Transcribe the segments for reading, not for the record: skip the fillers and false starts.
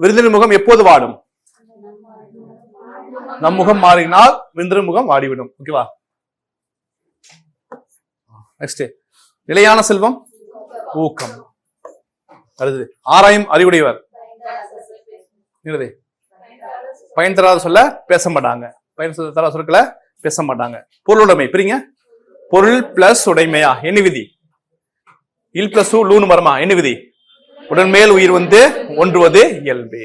விருந்தினர் முகம் எப்போது வாடும்? நம் முகம் மாறினால் விருந்தினர் முகம் வாடிவிடும். ஓகேவா? நெக்ஸ்ட், நிலையான செல்வம் ஊக்கம். அடுத்தது, ஆராயும் அறிவுடையவர். பயன் தராத சொல்ல பேச மாட்டாங்க. பயன் தராத சொற்களை பேச மாட்டாங்க. பொருளுடைமை பிரிங்க. பொருள் பிளஸ் உடைமையா என்ன விதி? இல் பிளஸ் லூன்னு வருமா என்ன விதி? உடல் மேல் உயிர் வந்து ஒன்றுவது இயல்பே.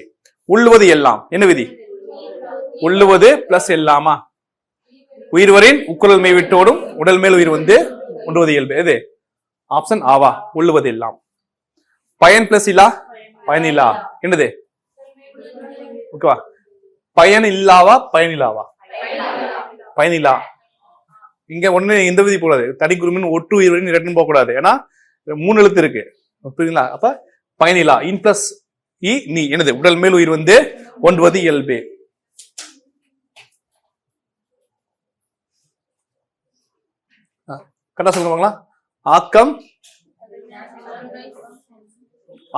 உள்ளுவது எல்லாம் என்ன விதி? உள்ளுவது பிளஸ் எல்லாமா? உயிர்வரின் உக்குரல் மெய் விட்டோடும் உடல் மேல் உயிர் வந்து ஒன்றுவது இயல்பு. எது ஆப்ஷன்? ஆவா. உள்ளுவது எல்லாம். பயன் பிளஸ் இல்லா பயன் இல்லா என்னது? ஓகேவா? பயன் இல்லாவா பயன் இல்லாவா? பயன் இல்லா. இங்க ஒண்ணு எந்த விதி போடாது. தனி குருமின் ஒட்டு உயிர்வரின் இரண்டும் போக கூடாது. ஏன்னா 3 எழுத்து இருக்கு. புரியுங்களா? அப்ப பயனிலா. இன் பிளஸ் இ நீ என்னது? உடல் மேல் உயிர் வந்து ஒன்றுவது இயல்பே. கரெக்டா சொல்லுவாங்களா? ஆக்கம்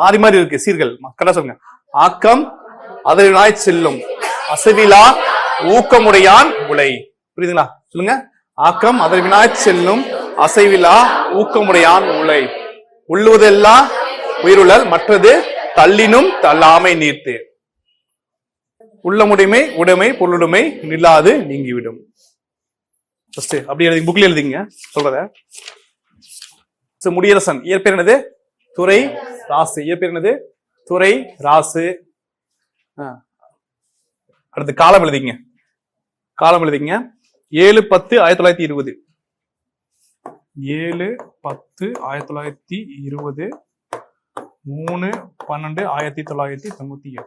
ஆறி மாதிரி இருக்கு சீர்கள். கரெக்டா சொல்லுங்க. ஆக்கம் அதனாய் செல்லும் அசைவிலா ஊக்கமுடையான் உலை. புரியுதுங்களா? சொல்லுங்க. ஆக்கம் அதனாய் செல்லும் அசைவிலா ஊக்கமுடையான் உலை. உள்ளுவதெல்லாம் உயிருள்ளல் மற்றது தள்ளினும் தள்ளாமை நீர்த்து. உள்ளமுடைமை உடைமை பொருளுடைமை நில்லாது நீங்கிவிடும். அப்படி எழுதி புக்ல எழுதிங்க சொல்றத. முடியரசன் இயற்பெயர் என்னது? துரை ராசு. இயற்பெயர் என்னது? துரை ராசு. அடுத்து காலம் எழுதிங்க. காலம் எழுதிங்க. 7/10/1920. 7/10/1920 3/12/1998.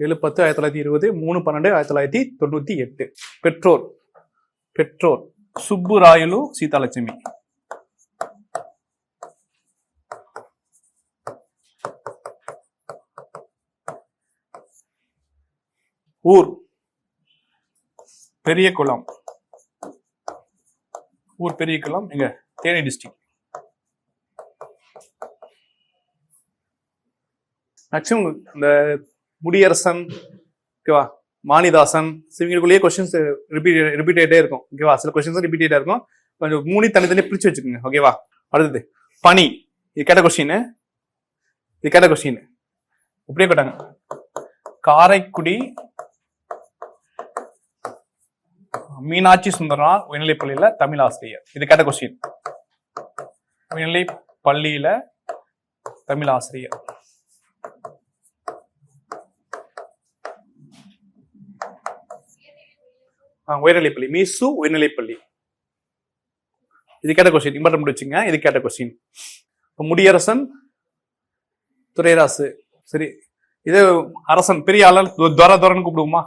7/10/1920 3/12/1998. பெற்றோர். பெற்றோர் சுப்புராயலு சீதாலட்சுமி. ஊர் பெரிய குளம். ஊர் பெரிய குளம் எங்க? தேனி டிஸ்ட்ரிக்ட். மேக்சிமம் இந்த முடியரசன், ஓகேவா, மாணிதாசன், இவங்களுக்குள்ளேயே கொஸ்டின்ஸ் ரிப்பீட் ஆகிட்டே இருக்கும். ஓகேவா? சில கொஸ்டின்ஸ் ரிப்பீட் ஆகிட்டே இருக்கும். கொஞ்சம் 3 தனித்தனி பிரிச்சு வச்சுக்கோங்க. ஓகேவா? அடுத்தது பனி. இது கேட்ட கொஸ்டின். இது கேட்ட கொஸ்டின் இப்படியே கேட்டாங்க. காரைக்குடி மீனாட்சி சுந்தரனார் உயர்நிலை பள்ளியில தமிழ் ஆசிரியர். இது கேட்ட கொஸ்டின். உயர்நிலை பள்ளியில தமிழ் ஆசிரியர். உயர்நிலைப்பள்ளி மீசு உயர்நிலைப்பள்ளி. இது கேட்ட கொஸ்டின். இம்பார்ட்டன் வச்சுங்க. இது கேட்ட கொஸ்டின். முடியரசன் துரைராசு. சரி, இது அரசன் பெரிய ஆளல் துர துரன்னு கூப்பிடுவோமா?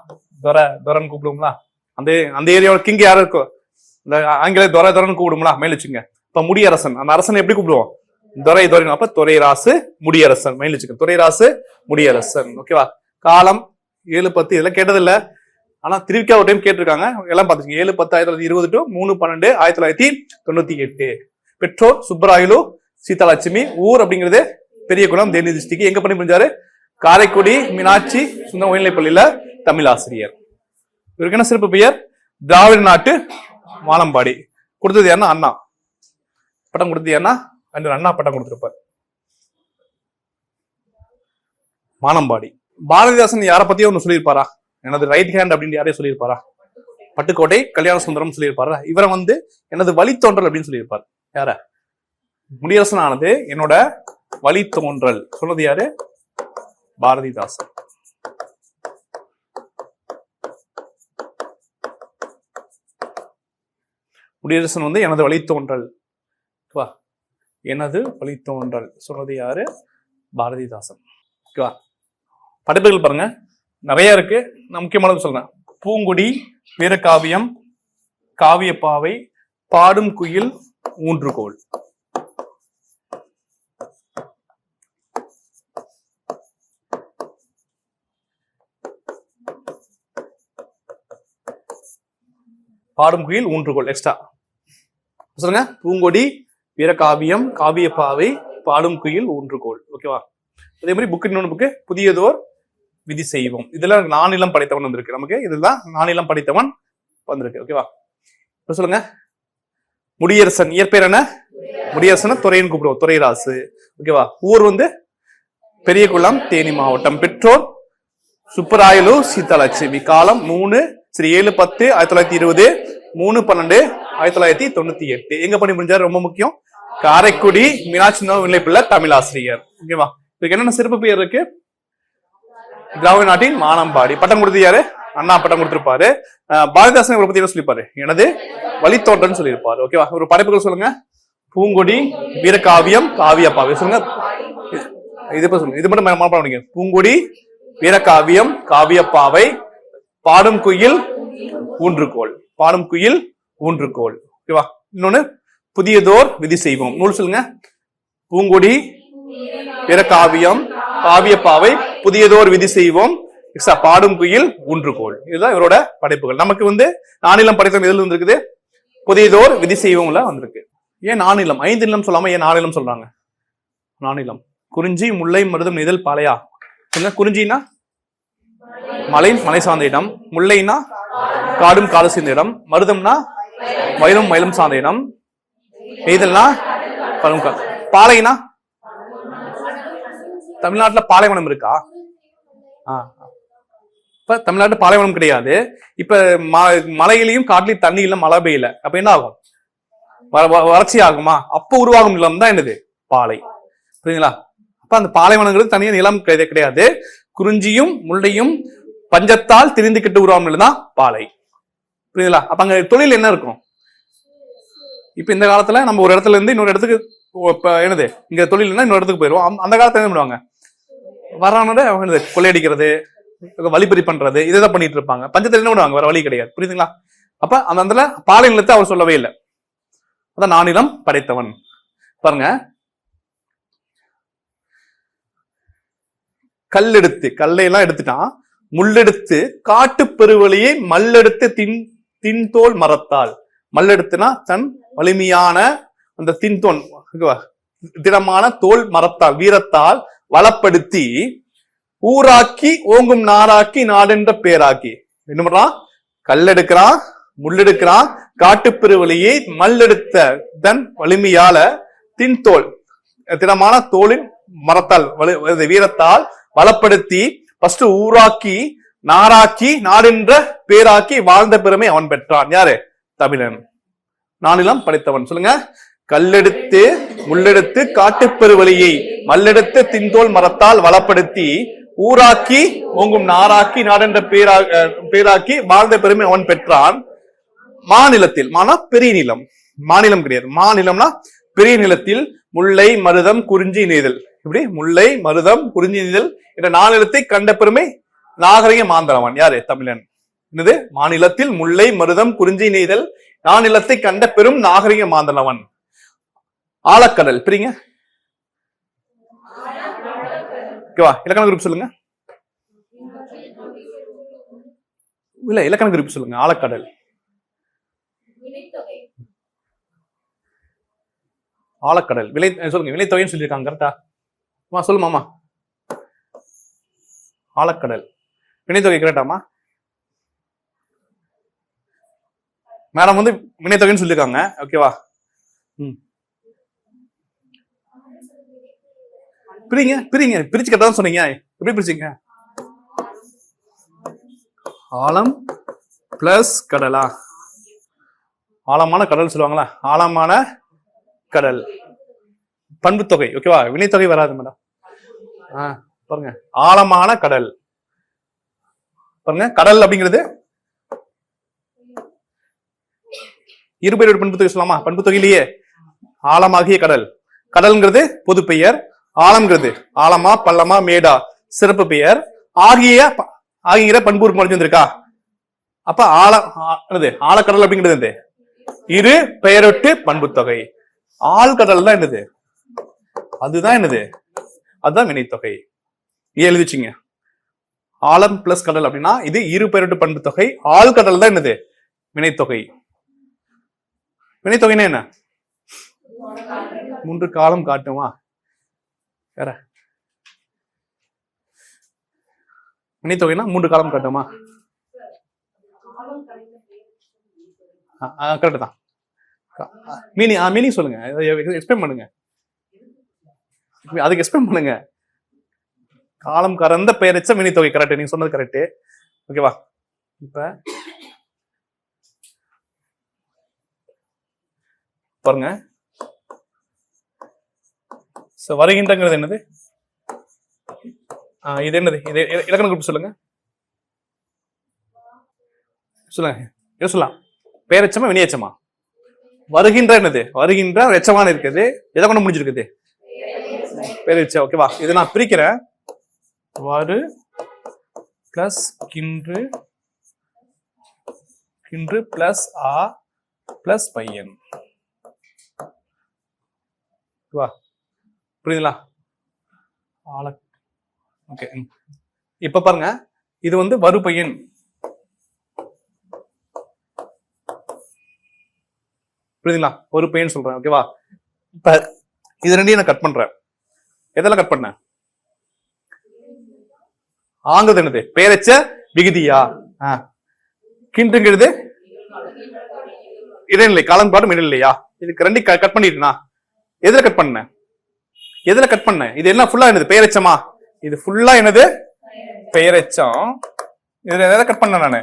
துரன்னு கூப்பிடுவோங்களா? அந்த ஏரியாவோட கிங் யாரும் இருக்கும். இந்த ஆங்கில துரன்னு கூப்பிடுவோங்களா? மேல் வச்சுங்க. இப்ப முடியரசன், அந்த அரசன் எப்படி கூப்பிடுவோம்? துரை. அப்ப துரைராசு முடியரசன். மேல் வச்சுக்க. துரைராசு முடியரசன். ஓகேவா? காலம் 7/10 இதெல்லாம் கேட்டதில்ல. ஆனா திருவிக்கா ஒரு டைம் கேட்டிருக்காங்க. எல்லாம் பாத்துக்கோங்க. 7/10/1920 to 3/12/1998. பெற்றோர் சுப்பராயலு சீதாலட்சுமி. ஊர் அப்படிங்கிறது பெரிய குளம், தேனி டிஸ்ட்ரிக்ட். எங்க பண்ணி புரிஞ்சாரு? காரைக்குடி மீனாட்சி சுந்தர உயர்நிலை பள்ளியில தமிழ் ஆசிரியர். இவருக்கு என்ன சிறப்பு பெயர்? திராவிட நாட்டு வானம்பாடி. கொடுத்தது யாருன்னா அண்ணா. பட்டம் கொடுத்தது யாருன்னா அண்ணா பட்டம் கொடுத்திருப்பார். வானம்பாடி. பாரதிதாசன் யாரை பத்தியோ ஒண்ணு சொல்லியிருப்பாரா? எனது ரைட் ஹேண்ட் அப்படின்னு யாரையும் சொல்லியிருப்பாரா? பட்டுக்கோட்டை கல்யாண சுந்தரம் சொல்லியிருப்பாரா? இவரை வந்து எனது வழித்தோன்றல் அப்படின்னு சொல்லியிருப்பார். யார? முடியரசன் ஆனது என்னோட வழித்தோன்றல் சொன்னது யாரு? பாரதிதாசன். முடியரசன் வந்து எனது வழித்தோன்றல், எனது வழித்தோன்றல் சொன்னது யாரு? பாரதிதாசன். ஓகேவா? படைப்புகள் பாருங்க, நிறைய இருக்கு. நான் முக்கியமானது சொல்றேன். பூங்குடி, வீரகாவியம், காவியப்பாவை, பாடும் குயில், ஊன்றுகோல். பாடும் குயில், ஊன்றுகோல். எக்ஸ்ட்ரா சொல்லுங்க. பூங்கொடி, வீரகாவியம், காவியப்பாவை, பாடும் குயில் ஊன்றுகோல். ஓகேவா? அதே மாதிரி புக்கு இன்னொன்று புக்கு புதியதோர் விதி செய்வோம். இதெல்லாம் நானிலம் படைத்தவன் வந்திருக்கு நமக்கு. இதுதான் நானிலம் படைத்தவன் வந்திருக்கு. ஓகேவா? இப்ப சொல்லுங்க. முடியரசன் இயற்பெயர் என்ன? முடியரசன துறைன்னு கூப்பிடுவோம், துறைராசு. ஓகேவா? ஊர் வந்து பெரியகுளம், தேனி மாவட்டம். பெற்றோர் சுப்பராயலு சீதாலட்சுமி. காலம் 3/7/10/1920, 3/12/1998. எங்க பண்ணி முடிஞ்சாரு? ரொம்ப முக்கியம். காரைக்குடி மீனாட்சி நிலைப்பிள்ளை தமிழாசிரியர். ஓகேவா? இதுக்கு என்னென்ன சிறப்பு பெயர் இருக்கு? திராவிட நாட்டின் மானம்பாடி. பட்டம் கொடுத்து யாரு? அண்ணா பட்டம் கொடுத்திருப்பாரு. பாரதிதாசன் இவரை பத்தி என்ன சொல்லியிருப்பாரு? எனது வழித்தோன்றன்னு சொல்லியிருப்பாரு. ஓகேவா? ஒரு படைப்புகள் சொல்லுங்க. பூங்கொடி, வீரகாவியம், காவியப்பாவை. சொல்லுங்க. இது சொல்லுங்க. இது மட்டும் மனப்பாடம். பூங்கொடி, வீரகாவியம், காவியப்பாவை, பாடும் குயில் ஊன்றுகோல். பாடும் குயில் ஊன்றுகோல். ஓகேவா? இன்னொன்னு புதியதோர் விதி செய்வோம். நூல் சொல்லுங்க. பூங்கொடி, வீரகாவியம், காவியப்பாவை, புதியதோர் விதி செய்வோம், பாடும் குயில் ஊன்றுகோல். இதுதான் இவரோட படைப்புகள். நமக்கு வந்து நானிலம் படைத்தவன் எதுல வந்திருக்குது? புதியதோர் விதி செய்வோம்ல வந்திருக்கு. ஏன் நானிலம்? 5 நிலம் சொல்லாம ஏன் நானிலம் சொல்றாங்க? நானிலம் குறிஞ்சி, முல்லை, மருதம், நெய்தல், பாலையா. குறிஞ்சினா மலை சார்ந்த இடம், முல்லைனா காடும் காடு சேர்ந்த இடம், மருதம்னா மயிலும் சார்ந்த இடம், நெய்தல்னா பாலைனா தமிழ்நாட்டுல பாலைவனம் இருக்கா? இப்ப தமிழ்நாட்டு பாலைவனம் கிடையாது. இப்ப மலையிலையும் காட்டிலையும் தண்ணி இல்ல, மழை பெய்யல, அப்ப என்ன ஆகும்? வறட்சி ஆகுமா? அப்ப உருவாகும் நிலம் தான் என்னது? பாலை. புரியுங்களா? அப்ப அந்த பாலைவனங்கிறது தனியா நிலம் கிடையாது. குறிஞ்சியும் முல்லையும் பஞ்சத்தால் திரிந்துகிட்டு உருவாகும் நிலம் தான் பாலை. புரியுங்களா? அப்ப அங்க தொழில் என்ன இருக்கும்? இப்ப இந்த காலத்துல நம்ம ஒரு இடத்துல இருந்து இன்னொரு இடத்துக்கு என்னது இங்க தொழில்னா இன்னொரு இடத்துக்கு போயிருவோம். அந்த காலத்துல என்ன பண்ணுவாங்க? வரானோட கொள்ளையடிக்கிறது, வழிப்பறி பண்றது, இதைதான் பண்ணிட்டு இருப்பாங்க. பஞ்சத்துல என்ன பண்ணுவாங்க? வேற வழி கிடையாது. புரியுதுங்களா? அப்ப அந்த பாலை நிலத்தை அவர் சொல்லவே இல்லை. அதான் நானிலம் படைத்தவன். பாருங்க, கல்லெடுத்து, கல்லையெல்லாம் எடுத்துட்டான், முள்ளெடுத்து காட்டு பெருவழியை மல்லெடுத்து தின்தோல் மரத்தால். மல்லெடுத்துனா தன் வலிமையான அந்த தின்தோல், திடமான தோல் மரத்தால், வீரத்தால் வளப்படுத்தி ஊராக்கி ஓங்கும் நாராக்கி நாடென்ற பேராக்கி. என்ன பண்றான்? கல்லெடுக்கிறான், முள்ளெடுக்கிறான், காட்டுப்பெருவழியை மல்லெடுத்த தன் வலிமையால தின்தோல், திடமான தோலின் மரத்தால் வீரத்தால் வளப்படுத்தி ஃபர்ஸ்ட் ஊராக்கி நாராக்கி நாடென்ற பேராக்கி வாழ்ந்த பெருமை அவன் பெற்றான். யாரு? தமிழன். நானிலம் படைத்தவன். சொல்லுங்க. கல்லெடுத்து முள்ளெடுத்து காட்டுப்பெருவழியை மல்லெடுத்து தின்தோல் மரத்தால் வளப்படுத்தி ஊராக்கி ஓங்கும் நாராக்கி நாடென்ற பேராக்கி வாழ்ந்த பெருமை அவன் பெற்றான். மாநிலத்தில், மானா பெரிய நிலம், மாநிலம் கிடையாது, மாநிலம்னா பெரிய நிலத்தில் முல்லை, மருதம், குறிஞ்சி, நெய்தல். இப்படி முல்லை, மருதம், குறிஞ்சி, நெய்தல் என்ற நாநிலத்தை கண்ட பெருமை நாகரிக மாந்தரவன். யாரு? தமிழன். என்னது? மாநிலத்தில் முல்லை, மருதம், குறிஞ்சி, நெய்தல் நாநிலத்தை கண்ட பெரும் நாகரிக மாந்தரவன். ஆழக்கடல். பிரிங்க. இலக்கண குறிப்பு சொல்லுங்க. இல்ல, இலக்கண குறிப்பு சொல்லுங்க. ஆழக்கடல். ஆழக்கடல். விலை சொல்லுங்க. வினைத்தொகைன்னு சொல்லியிருக்காங்க. கரெக்டா? சொல்லுமாமா. ஆழக்கடல் வினைத்தொகை கரெக்டாமா? மேடம் வந்து வினைத்தொகைன்னு சொல்லியிருக்காங்க. ஓகேவா? பிரிங்க, பிரிங்க, பிரிச்சு கேட்டதான் சொன்னீங்க. எப்படி பிரிச்சீங்க? ஆழம் பிளஸ் கடலா? ஆழமான கடல் சொல்லுவாங்களா? ஆழமான கடல் பண்பு தொகை. ஓகேவா? வினைத்தொகை வராது மேடம். பாருங்க, ஆழமான கடல். பாருங்க, கடல் அப்படிங்கிறது இருபெயரோட பண்பு தொகை சொல்லலாமா? பண்பு தொகையிலேயே ஆழமாகிய கடல். கடல்ங்கிறது பொது பெயர், ஆழம்ங்கிறது ஆழமா, பள்ளமா, மேடா சிறப்பு பெயர். ஆகிய பண்பு முடிஞ்சு வந்திருக்கா? அப்ப ஆழக்கடல் அப்படிங்கிறது இரு பெயரொட்டு பண்பு தொகை. ஆழ்கடல் தான் என்னது? அதுதான் என்னது? அதுதான் வினைத்தொகை. எழுதிச்சிங்க. ஆழம் பிளஸ் கடல் அப்படின்னா இது இரு பெயரொட்டு பண்பு தொகை. ஆழ்கடல் தான் என்னது? வினைத்தொகை. வினைத்தொகைன்னா என்ன? 3 காலம் காட்டுமா? வேற வினைத்தொகைனா 3 காலம் காட்டுமா? கரெக்ட் தான். மீனிங் சொல்லுங்க, எக்ஸ்பிளைன் பண்ணுங்க. அதுக்கு எக்ஸ்பிளைன் பண்ணுங்க. காலம் கறந்த பெயரெச்ச வினைத்தொகை. கரெக்ட், நீங்க சொன்னது கரெக்ட். ஓகேவா? இப்ப பாருங்க, வருகின்றங்கிறது என்னது? இது என்னது? இது இலக்கண குறிப்பு சொல்லுங்க. சொல்லுங்க, எது சொல்லலாம்? பேரெச்சமா வினையச்சமா? வருகின்ற என்னது? வருகின்ற எச்சமான இருக்குது. எதை கொண்டு முடிஞ்சிருக்குது? பேரெச்ச. ஓகேவா? இதை நான் பிரிக்கிறேன். வரு பிளஸ் கின்று, கின்று பிளஸ் ஆ பிளஸ் பையன். புரியுதுங்களா? ஓகே. இப்ப பாருங்க, இது வந்து வரு பையன். புரியுதுங்களா? ஒரு பையன் சொல்றேன். ஓகேவா? இப்ப இது ரெண்டையும் நான் கட் பண்றேன். எதெல்லாம் கட் பண்ண? ஆங்குது என்னது? பேரெச்ச விகுதியா? கின்றுங்கிறது இடைநிலை, காலம் பாடும் இடைநிலையா? இதுக்கு ரெண்டு கட் பண்ணிட்டுனா எதுல கட் பண்ண? எதுல கட் பண்ண? இது என்ன ஃபுல்லா என்னது? பெயரெச்சமா? இது ஃபுல்லா என்னது? பெயரெச்சம். இதுல எதை கட் பண்ண? நானு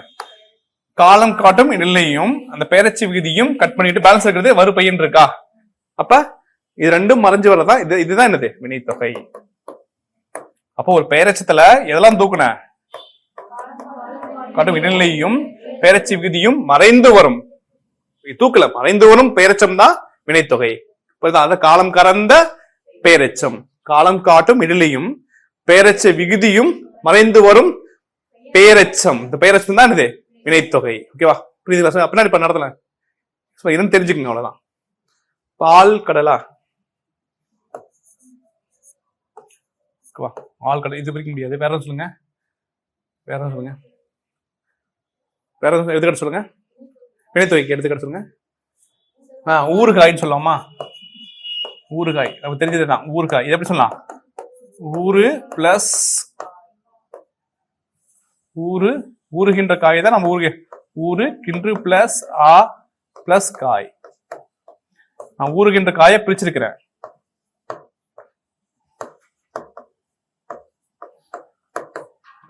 காலம் காட்டும் இடைநிலையும் அந்த பெயரெச்ச விகுதியும் கட் பண்ணிட்டு பேலன்ஸ் இருக்கிறது வரு பையன் இருக்கா? அப்ப இது ரெண்டும் மறைஞ்சு வரதா இதுதான் என்னது? வினைத்தொகை. அப்போ ஒரு பெயரெச்சத்துல எதெல்லாம் தூக்குன? காட்டும் இடைநிலையும் பெயரெச்ச விகுதியும் மறைந்து வரும். தூக்கல, மறைந்து வரும் பெயரெச்சம் தான் வினைத்தொகை. அத காலம் கறந்த பெயரெச்சம், காலம் காட்டும் இடைநிலையும் பெயரெச்ச விகுதியும் மறைந்து வரும் பெயரெச்சம். இந்த பெயரெச்சம் தான் இது வினைத்தொகை. ஓகேவா? புரியுதுங்களா? பின்னாடி இப்ப நடத்தல இதுன்னு தெரிஞ்சுக்கங்க. அவ்வளவுதான். பால் கடலா? ஆள் கடல் இது பிரிக்க முடியாது. வேற சொல்லுங்க, வேற சொல்லுங்க, வேற எடுத்துக்கிட்ட சொல்லுங்க. வினைத்தொகைக்கு எடுத்துக்கிட்ட சொல்லுங்க. ஊறுகாய்ன்னு சொல்லலாமா? ஊறுகாய் நமக்கு தெரிஞ்சதுதான். ஊறுகாய் இது எப்படி சொல்லலாம்? ஊறு பிளஸ் ஊறு, ஊறுகின்ற காய் தான் நம்ம ஊறு. ஊறு கின்று பிளஸ் ஆ பிளஸ் காய். நான் ஊறுகின்ற காயை பிரிச்சிருக்கிறேன்.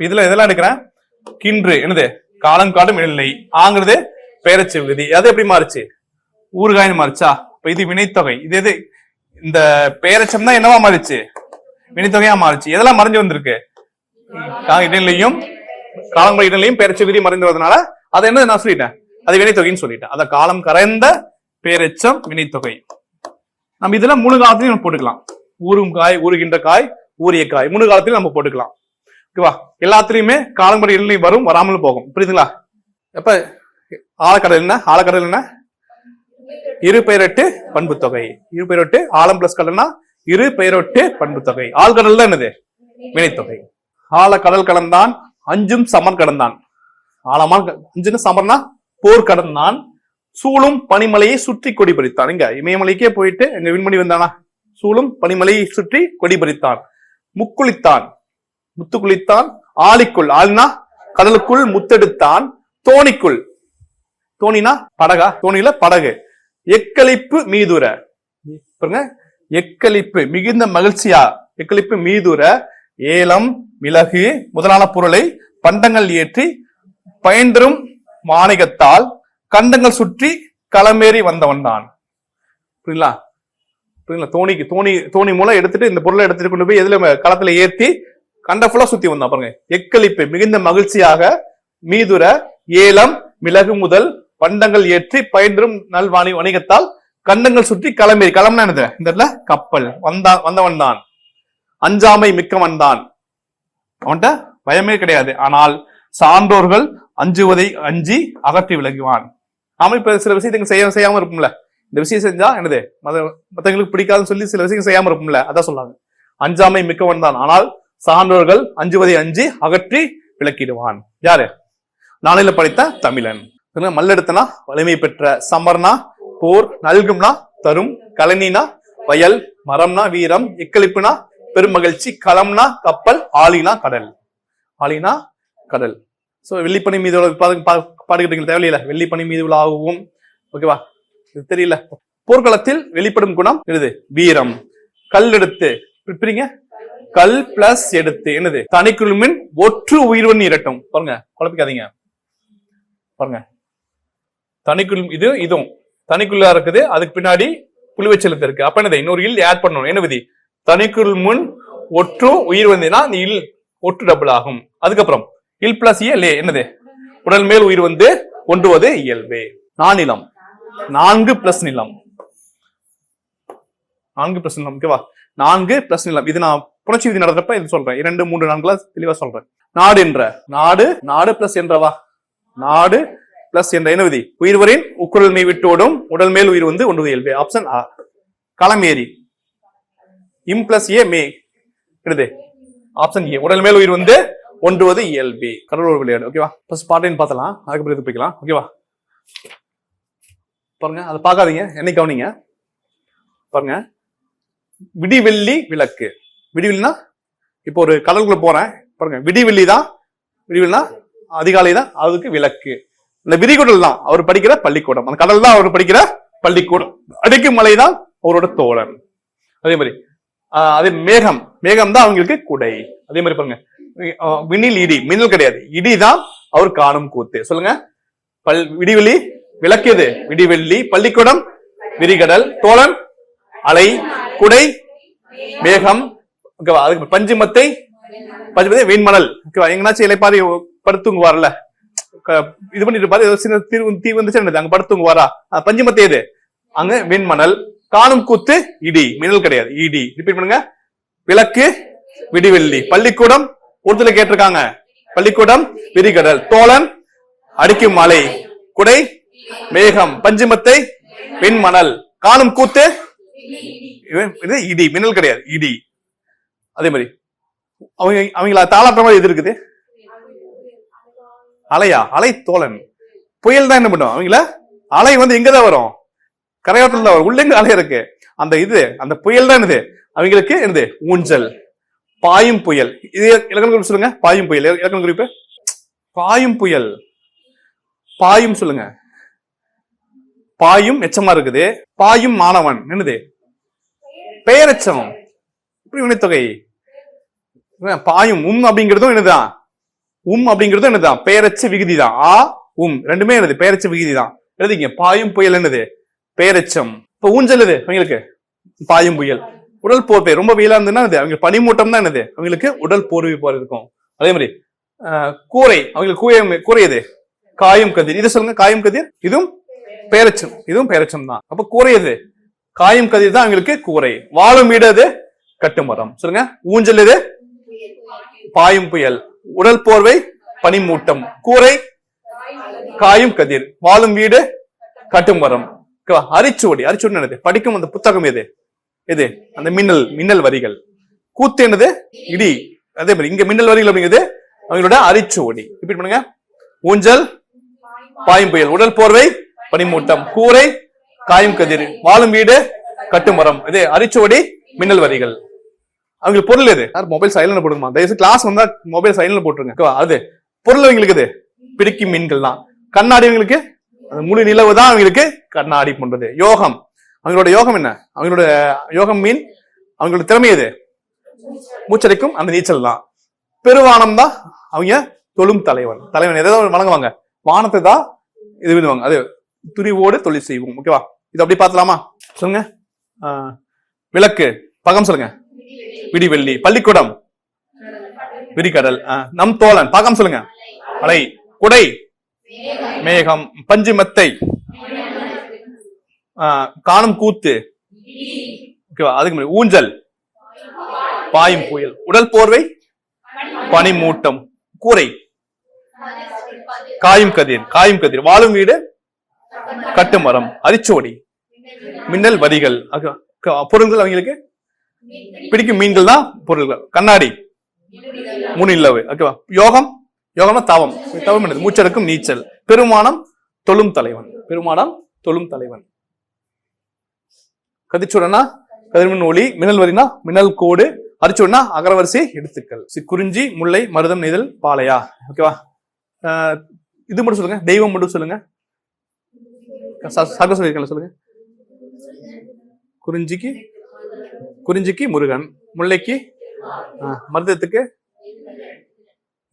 இதுல இதெல்லாம் எடுக்கிறேன். கின்று என்னது? காலம் காட்டும் இடைநிலை. ஆங்கிறது பெயரெச்ச விகுதி. அது எப்படி மாறுச்சு? ஊறுகாய்னு மாறுச்சா? இப்ப இது வினைத்தொகை. இது எது? இந்த பெயரெச்சம் தான் என்னவா மாறிச்சு? வினைத்தொகையா மாறிச்சு. எதெல்லாம் மறைஞ்சு வந்திருக்கு? இடைநிலையும் காலம் இடைநிலையும் பெயரெச்ச விகுதி மறைந்து வருவதனால அதை என்ன நான் சொல்லிட்டேன்? அது வினைத்தொகைன்னு சொல்லிட்டேன். அத காலம் கரைந்த பெயரெச்சம் வினைத்தொகை. நம்ம இதெல்லாம் 3 காலத்திலையும் நம்ம போட்டுக்கலாம். ஊறும் காய், ஊறுகின்ற காய், ஊறிய காய் 3 காலத்திலையும் நம்ம போட்டுக்கலாம். ஓகேவா? எல்லாத்துலயுமே காலம்படி இடைநிலை வரும், வராமல் போகும். புரியுதுங்களா? எப்ப ஆழக்கடல் என்ன? ஆழக்கடல் என்ன? இரு பெயரொட்டு பண்பு தொகை. இரு பெயரொட்டு ஆழம் பிளஸ் கடல்னா இரு பெயரொட்டு பண்பு தொகை. ஆழ்கடல் தான் என்னது? வினைத்தொகை. ஆழ கடல் கடந்தான், அஞ்சும் சமர் கடந்தான். ஆழமான அஞ்சுன்னு சமர்னா போர் கடந்தான், சூழும் பனிமலையை சுற்றி கொடி பறித்தான். இங்க இமயமலைக்கே போயிட்டு எங்க விண்மணி வந்தானா? சூழும் பனிமலையை சுற்றி கொடி பறித்தான். முக்குளித்தான், முத்து குளித்தான். ஆலிக்குள், ஆள்னா கடலுக்குள் முத்தெடுத்தான். தோணிக்குள், தோணினா படகா? தோணியில படகு. எக்களிப்பு மீதுர, எக்களிப்பு மிகுந்த மகிழ்ச்சியா, எக்களிப்பு மீதுர ஏலம் மிளகு முதலான பொருளை பண்டங்கள் ஏற்றி பயன்தரும் வாணிகத்தால் கண்டங்கள் சுற்றி களமேறி வந்தவன் தான். புரியுங்களா? புரியுங்களா? தோணி மூலம் எடுத்துட்டு இந்த பொருளை எடுத்துட்டு கொண்டு போய் எதுல களத்துல ஏற்றி கண்ட ஃபுல்லா சுத்தி வந்தான். பாருங்க, எக்களிப்பு மிகுந்த மகிழ்ச்சியாக மீதுர ஏலம் மிளகு முதல் பண்டங்கள் ஏற்றி பயின்றும் நல் வணிகத்தால் கண்டங்கள் சுற்றி களமேறி. களம்னா என்னது? இந்த இடத்துல கப்பல். வந்தவன் தான். அஞ்சாமை மிக்கவன் தான். அவன்கிட்ட பயமே கிடையாது. ஆனால் சான்றோர்கள் அஞ்சுவதை அஞ்சி அகற்றி விலகுவான். ஆமா, இப்ப சில விஷயத்துக்கு செய்யாம இருக்கும்ல. இந்த விஷயம் செஞ்சா என்னது மத்தவங்களுக்கு பிடிக்காதுன்னு சொல்லி சில விஷயம் செய்யாம இருக்கும்ல, அதான் சொல்றாங்க. அஞ்சாமை மிக்கவன் தான், ஆனால் சான்றோர்கள் அஞ்சுவதை அஞ்சி அகற்றி விலக்கிடுவான். யாரு? நாளையில படித்த தமிழன். மல்லெடுத்தனா வலிமை பெற்ற, சமர்னா போர், நல்கும்னா தரும், கலனினா வயல், மரம்னா வீரம், எக்களிப்புனா பெரும் மகிழ்ச்சி. களம்னா கப்பல், ஆலினா கடல். ஆலினா கடல். சோ வெள்ளிப்பனி மீது பாடுகிட்டு தேவையில்லை. வெள்ளிப்பனி மீது உலாவும். ஓகேவா, இது தெரியல. போர்க்களத்தில் வெளிப்படும் குணம் என்னது? வீரம். கல் எடுத்து பிரிங்க. கல் பிளஸ் எடுத்து என்னது? தனிக்குழுமின் ஒற்று உயிர்வன் இரட்டும். பாருங்க, குழப்பிக்காதீங்க. பாருங்க, தனிக்குள் இது இதுவும் தனிக்குள்ளா இருக்குது. அதுக்கு பின்னாடி புலிவச்சலத்து இருக்கு. அப்ப என்னது? இன்னொரு இல் ஆட் பண்ணணும். என்ன விதி? தனிக்குள் முன் ஒற்று உயிர் வந்தீங்கன்னா அந்த இல் ஒற்று டபுள் ஆகும். அதுக்கப்புறம் இல் பிளஸ் ஏ என்னது? உடல் மேல் உயிர் வந்து ஒன்றுவது இயல்பே. நானிலம் 4 பிளஸ் நிலம். 4 பிளஸ் நிலம். ஓகேவா, 4 பிளஸ் நிலம். இது நான் புணர்ச்சி விதி நடத்துறப்ப இது சொல்றேன். 2, 3, 4 தெளிவா சொல்றேன். நாடு என்ற நாடு பிளஸ் என்றவா? நாடு பிளஸ் என்ற என்ன விதி? உயிர்வரின் உக்குரல் மெய் விட்டோடும் உடல் மேல் உயிர் வந்து ஒன்றுவது இயல்பே. Option ah. களமேறி him plus A மே என்னது? Option A. உடல் மேல் உயிர் வந்து ஒன்றுவது இயல்பே. கடலூர் விளையாடு. ஓகேவா, ஃபர்ஸ்ட் பார்ட் பார்த்தலாம், அதுக்கப்புறம் இது போய்க்கலாம். ஓகேவா, பாருங்க, அதை பார்க்காதீங்க, என்னை கவனிங்க. பாருங்க, விடிவெள்ளி விளக்கு. விடிவெள்ளினா இப்போ ஒரு கடலுக்குள்ள போறேன். பாருங்க, விடிவெள்ளி தான். விடிவெள்ளினா அதிகாலை தான், அதுக்கு விளக்கு. இந்த விரிகுடல் தான் அவர் படிக்கிற பள்ளிக்கூடம். அந்த கடல் தான் அவர் படிக்கிற பள்ளிக்கூடம். அடிக்கும் மலை தான் அவரோட தோழன். அதே மாதிரி அதே மேகம் தான் அவங்களுக்கு குடை. அதே மாதிரி பாருங்க, விண்ணில் இடி. மின்னல் கிடையாது, இடிதான் அவர் காணும் கூத்து. சொல்லுங்க, விடிவெள்ளி விளக்கியது விடிவெள்ளி, பள்ளிக்கூடம் விரிகடல், தோழன் அலை, குடை மேகம். ஓகேவா, அதுக்கு பஞ்சுமத்தை வீண்மணல். ஓகேவா, எங்கனாச்சும் இலைப்பாரி படுத்துங்க வரல, இது பண்ணிட்டு பாரு, சின்ன தீ வந்துச்சு அங்க படுத்துங்க வாரா, பஞ்சுமத்தை எது? அங்க வெண்மணல். காணும் கூத்து இடி, மின்னல் கிடையாது, இடி. ரிப்பீட் பண்ணுங்க. விளக்கு விடிவெள்ளி, பள்ளிக்கூடம் ஒருத்தர் கேட்டிருக்காங்க, பள்ளிக்கூடம் விரிகடல், தோழன் அடிக்கும் மலை, குடை மேகம், பஞ்சுமத்தை வெண்மணல், காணும் கூத்து இடி, மின்னல் கிடையாது, இடி. அதே மாதிரி அவங்கள தாளாட்டுற மாதிரி எது இருக்குது? அலையா? அலை தோழன். புயல் தான் என்ன பண்ணும் அவங்கள? அலை வந்து எங்கதான் வரும்? கரையோட்டத்தில் தான் வரும். உள்ள எங்க அலை இருக்கு? அந்த இது அந்த புயல் தான் என்னது அவங்களுக்கு? என்னது? ஊஞ்சல். பாயும் புயல். இது இலக்கண குறிப்பு சொல்லுங்க. பாயும் புயல் இலக்கண குறிப்பு. பாயும் புயல். பாயும் சொல்லுங்க. பாயும் எச்சமா இருக்குது. பாயும் மாணவன் என்னது? பெயரெச்சம். இப்படி வினைத்தொகை. பாயும் அப்படிங்கிறதும் என்னதான்? அப்படிங்கிறதும் என்னதான்? பெயரச்ச விகுதி தான். ஆ ரெண்டுமே என்னது? பெயரச்ச விகுதி தான். எழுதிங்க. பாயும் புயல் என்னது? பெயரெச்சம். இப்ப ஊஞ்சல் இது அவங்களுக்கு பாயும் புயல். உடல் போர்வை ரொம்ப வெயிலா இருந்ததுன்னா அவங்க பனிமூட்டம் தான் என்னது? அவங்களுக்கு உடல் போர்வை போல இருக்கும். அதே மாதிரி கூரை அவங்களுக்கு கூரை எது? காயும் கதிர். இதை சொல்லுங்க. காயும் கதிர். இதுவும் பெயரெச்சம், இதுவும் பெயரெச்சம் தான். அப்ப கூரை எது? காயும் கதிர் தான் அவங்களுக்கு கூரை. வாழும் வீடு அது கட்டுமரம். சொல்லுங்க. ஊஞ்சல் எது? பாயும் புயல். உடல் போர்வை பனிமூட்டம். கூரை காயும் கதிர். வாழும் வீடு கட்டுமரம். அரிச்சுவடி. அரிச்சுவடி என்னது? படிக்கும் அந்த புத்தகம் எது? எது? அந்த மின்னல் வரிகள். கூத்து என்னது? இடி. அதே மாதிரி இங்க மின்னல் வரிகள் அப்படிங்கிறது அவங்களோட அரிச்சுவடி. ரிப்பீட் பண்ணுங்க. ஊஞ்சல் பாயும் புயல், உடல் போர்வை பனிமூட்டம், கூரை காயும் கதிர், வாழும் வீடு கட்டுமரம். இதே அரிச்சுவடி மின்னல் வரிகள். அவங்களுக்கு பொருள் எது? மொபைல் சைலண்ட் போடுமா? தயவுசெய்து கிளாஸ் வந்தா மொபைல் சைலண்ட் போட்டுருங்க. அது பொருள் அவங்களுக்கு எது? பிடிக்கும் மீன்கள் தான். கண்ணாடி அவங்களுக்கு முழு நிலவு தான் அவங்களுக்கு கண்ணாடி போன்றது. யோகம் அவங்களோட யோகம் என்ன? அவங்களோட யோகம் மீன். அவங்களோட திறமை எது? மூச்சடைக்கும் அந்த நீச்சல் தான். பெருவானம் தான் அவங்க தொழும் தலைவன். தலைவன் எதை வணங்குவாங்க? வானத்தை தான் இது விடுவாங்க. அது துணிவோடு தொழில் செய்வோம். ஓகேவா, இது அப்படி பார்த்தலாமா? சொல்லுங்க. விளக்கு பகம் சொல்லுங்க. விடிவெள்ளி. பள்ளிக்கூடம் விரிகடல். நம் தோழன் பகம் சொல்லுங்க. அலை. குடை மேகம். பஞ்சுமத்தை. காணும் கூத்து. ஓகேவா, அதுக்கு முன்னாடி ஊஞ்சல் பாயும் புயல், உடல் போர்வை பனிமூட்டம், கூரை காயும் கதிர், வாழும் வீடு கட்டுமரம், அரிச்சோடி மின்னல் வரிகள். பொருள்கள் அவங்களுக்கு பிடிக்கும் மீன்கள் தான் பொருள்கள். கண்ணாடி முன்னிலவு. ஓகேவா. யோகம்னா தவம். தவம் என்னது? மூச்செடுக்கும் நீச்சல். பெருமானம் தொழும் தலைவன். கதிர்ச்சுடனா கதிர்மின் ஒளி. மின்னல் வரினா மின்னல் கோடு. அரிச்சொன்னா அகரவரிசை எழுத்துக்கள். குறிஞ்சி, முல்லை, மருதம், நெய்தல், பாலையா. ஓகேவா? இது மட்டும் சொல்லுங்க, தெய்வம் மட்டும் சொல்லுங்க. சொல்லியிருக்கல சொல்லுங்க. குறிஞ்சிக்கு முருகன், முல்லைக்கு மருதத்துக்கு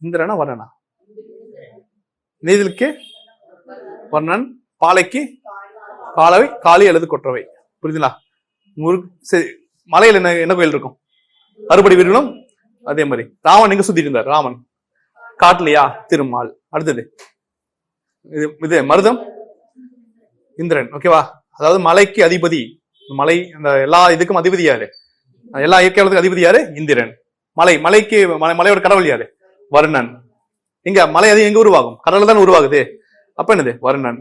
இந்திரனா வர்ணனா, நெய்தலுக்கு வர்ணன், பாலைக்கு பாலவை, காளி அல்லது கொற்றவை. புரியுதுங்களா? சரி, மலையில என்ன கோயில் இருக்கும்? அறுபடை வீரர்களும். அதே மாதிரி ராமன் எங்க சுத்திட்டு இருந்தார்? ராமன் காட்டுலையா? திருமால். அடுத்தது இது மருதம், இந்திரன். ஓகேவா? அதாவது மலைக்கு அதிபதி, மலை அந்த எல்லா இதுக்கும் அதிபதி யாரு? எல்லா இயற்கையாளத்துக்கும் அதிபதி யாரு? இந்திரன். மலைக்கு மலையோட கடவுள் யாரு? வருணன். எங்க மலை அது எங்க உருவாகும்? கடவுள் தானே உருவாகுது. அப்ப என்னது? வருணன்.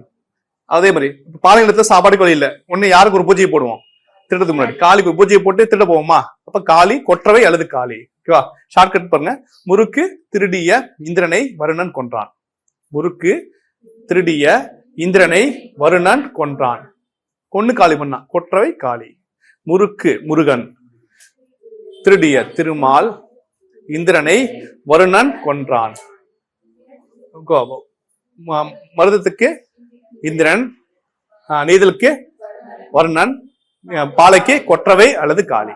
அதே மாதிரி பாலைநிலத்துல சாப்பாடு கொலை இல்ல, ஒண்ணு யாருக்கு ஒரு பூஜையை போடுவோம்? திருடத்துக்கு முன்னாடி காளிக்கு ஒரு பூஜையை போட்டு திருட போவோமா? அப்ப காளி, கொற்றவை அல்லது காளி. ஓகேவா? ஷார்ட்கட் பாருங்க. முறுக்கு திருடிய இந்திரனை வருணன் கொன்றான். முறுக்கு திருடிய இந்திரனை வருணன் கொன்றான். கொன்னு காளி பண்ணா. கொற்றவை காளி. முறுக்கு முருகன், திருடிய திருமால், இந்திரனை வருணன் கொன்றான். மருதத்துக்கு இந்திரன், நெய்தலுக்கு வருணன், பாலைக்கு கொற்றவை அல்லது காளி.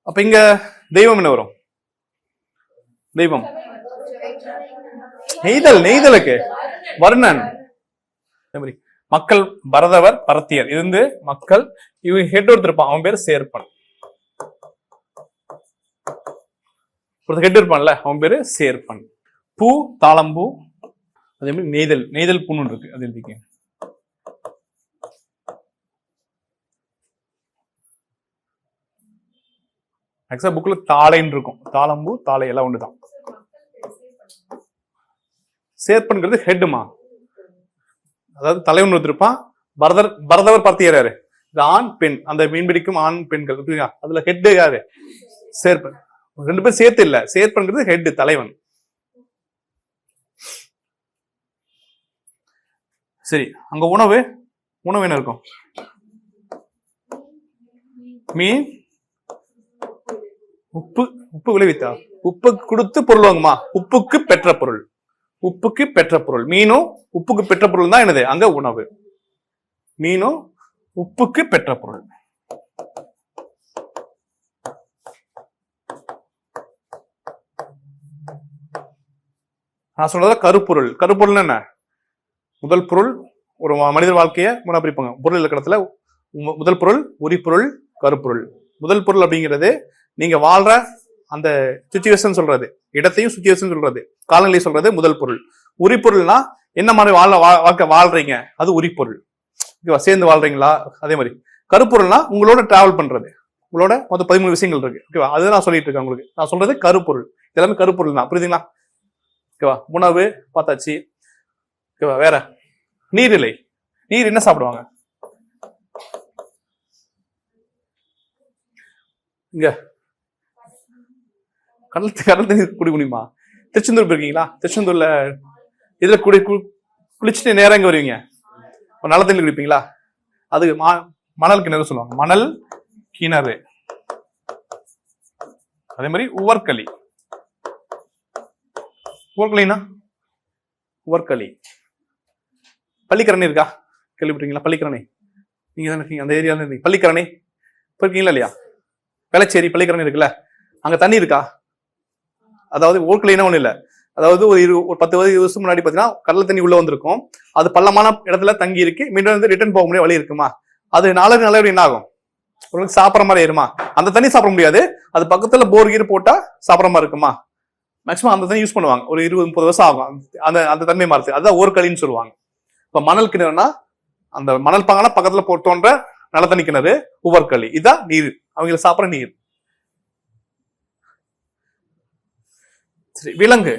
அப்ப இங்க தெய்வம் என்ன வரும்? தெய்வம் நெய்தலுக்கு வருணன். மக்கள் பரதவர், பரத்தியர். இது வந்து மக்கள். இவங்க ஹெட் ஒருத்தருப்பான், அவன் பேரு சேர்ப்பன். ஹெட் இருப்பான்ல, அவன் பேரு சேர்ப்பன். பூ தாளம்பூ. அதே மாதிரி நெய்தல் பூன்னு இருக்கு, அது எழுதிக்க. ஆக்சுவலா புக்ல தாளைன்னு இருக்கும். தாளம்பூ, தாளை எல்லாம் ஒண்ணுதான். சேர்ப்பன்கிறது ஹெட்டுமா, அதாவது தலைவன் ஒருத்திருப்பான். பரதவர் பரத்தியர் யாரு? இது ஆண் பெண், அந்த மீன் பிடிக்கும் ஆண் பெண்கள். அதுல ஹெட் யாரு? சேர்ப்பன். ரெண்டு பேரும் சேர்த்து இல்ல, சேர்ப்பன்கிறது ஹெட், தலைவன். சரி, அங்க உணவு என்ன இருக்கும்? மீன், உப்பு விளைவித்தா, உப்பு கொடுத்து பொருள் வாங்குமா? உப்புக்கு பெற்ற பொருள். மீனும் உப்புக்கு பெற்ற பொருள் தான் என்னது? அங்க உணவு. மீனும் உப்புக்கு பெற்ற பொருள். நான் சொல்றத கருப்பொருள். கருப்பொருள் என்ன? முதல் பொருள். ஒரு மனிதர் வாழ்க்கைய மூணா பிரிப்பாங்க பொருள் இலக்கணத்துல. முதல் பொருள், உரிப்பொருள், கருப்பொருள். முதல் பொருள் அப்படிங்கிறது நீங்க வாழ்ற அந்த சுச்சுவேஷன் சொல்றது, இடத்தையும் சுச்சுவேஷன் சொல்றது, காலநிலை சொல்றது முதல் பொருள். உரிப்பொருள்னா என்ன மாதிரி வாழ்க்கை வாழ்றீங்க, அது உரிப்பொருள். ஓகேவா? சேர்ந்து வாழ்றீங்களா? அதே மாதிரி கருப்பொருள்னா உங்களோட டிராவல் பண்றது, உங்களோட மொத்தம் 13 விஷயங்கள் இருக்கு. ஓகேவா? அதுதான் நான் சொல்லிட்டு இருக்கேன் உங்களுக்கு. நான் சொல்றது கருப்பொருள். எல்லாமே கருப்பொருள் தான். புரியுதுங்களா? ஓகேவா? உணவு பார்த்தாச்சு. ஓகேவா? வேற நீர்நிலை. நீர் என்ன சாப்பிடுவாங்க? இங்க கடல் தண்ணி குடி முடியுமா? திருச்செந்தூர் போயிருக்கீங்களா? திருச்செந்தூர்ல இதுல குளிச்சுட்டு நேரம் எங்க வருவீங்க? நல்ல தண்ணி குடிப்பீங்களா? அது மணல் கிணறு சொல்லுவாங்க. மணல் கிணறு. அதே மாதிரி உவர்களி. உவர்களி. பள்ளிக்கரணை இருக்கா? கேள்விப்பட்டீங்களா? பள்ளிக்கரணை நீங்க தான் இருக்கீங்க, அந்த ஏரியால இருக்கீங்க. பள்ளிக்கரணை போயிருக்கீங்களா இல்லையா? வேளச்சேரி பள்ளிக்கரணை இருக்குல்ல, அங்க தண்ணி இருக்கா? அதாவது ஊர்க்கலைன்னா ஒண்ணு இல்ல, அதாவது ஒரு 10-20 வருஷம் முன்னாடி பாத்தீங்கன்னா கடல் தண்ணி உள்ள வந்திருக்கும். அது பள்ளமான இடத்துல தங்கி இருக்கு. மீண்டும் வந்து ரிட்டர்ன் போக முடிய வழி இருக்குமா? அது நாளை என்ன ஆகும்? உங்களுக்கு சாப்பிட்ற மாதிரி ஏறுமா? அந்த தண்ணி சாப்பிட முடியாது. அது பக்கத்துல போர் கீர் போட்டா சாப்பிட்ற மாதிரி இருக்குமா? மேக்சிமம் அந்த தண்ணி யூஸ் பண்ணுவாங்க. ஒரு 20-30 வருஷம் ஆகும் அந்த தன்மை மாறுது. அதுதான் ஊர்களின்னு சொல்லுவாங்க. இப்ப மணல் கிணறுனா அந்த மணல் பாங்கன்னா பக்கத்துல தோன்ற நல்ல தண்ணி கிணறு, உவர்களி. இதான் நீர், அவங்கள சாப்பிட்ற நீர். சரி, விலங்கு.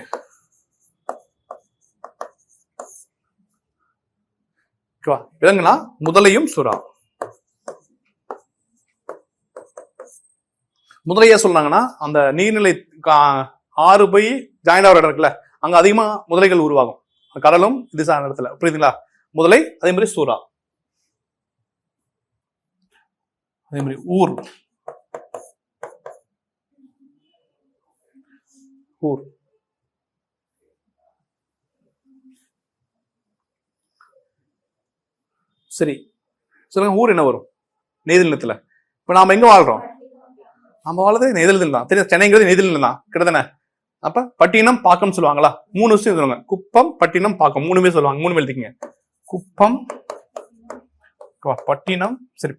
விலங்குனா முதலையும் சுறா. முதலையா சொல்றாங்கன்னா அந்த நீர்நிலை ஆறு போய் ஜாயின் ஆகிற இடம் இருக்குல்ல, அங்க அதிகமா முதலைகள் உருவாகும். கடலும் இது சார்ந்த இடத்துல. புரியுதுங்களா? முதலை. அதே மாதிரி சூறா. அதே மாதிரி ஊர். ஊர். சரி சொல்லுங்க, ஊர் என்ன வரும்? நெய்தல் நிலத்துல. இப்ப நாம எங்க வாழ்றோம்? நம்ம வாழ்றது நெய்தல் நிலம் தான். தெரியும், சென்னைங்கிறது நெய்தல் நிலம் தான் கிட்டதானே. அப்ப பட்டினம் பாக்கம் சொல்லுவாங்களா? 3 விஷயம் சொல்லுவாங்க. குப்பம், பட்டினம், பாக்கம், 3 சொல்லுவாங்க. 3 எழுதிக்கங்க. குப்பம், பட்டினம், சரி,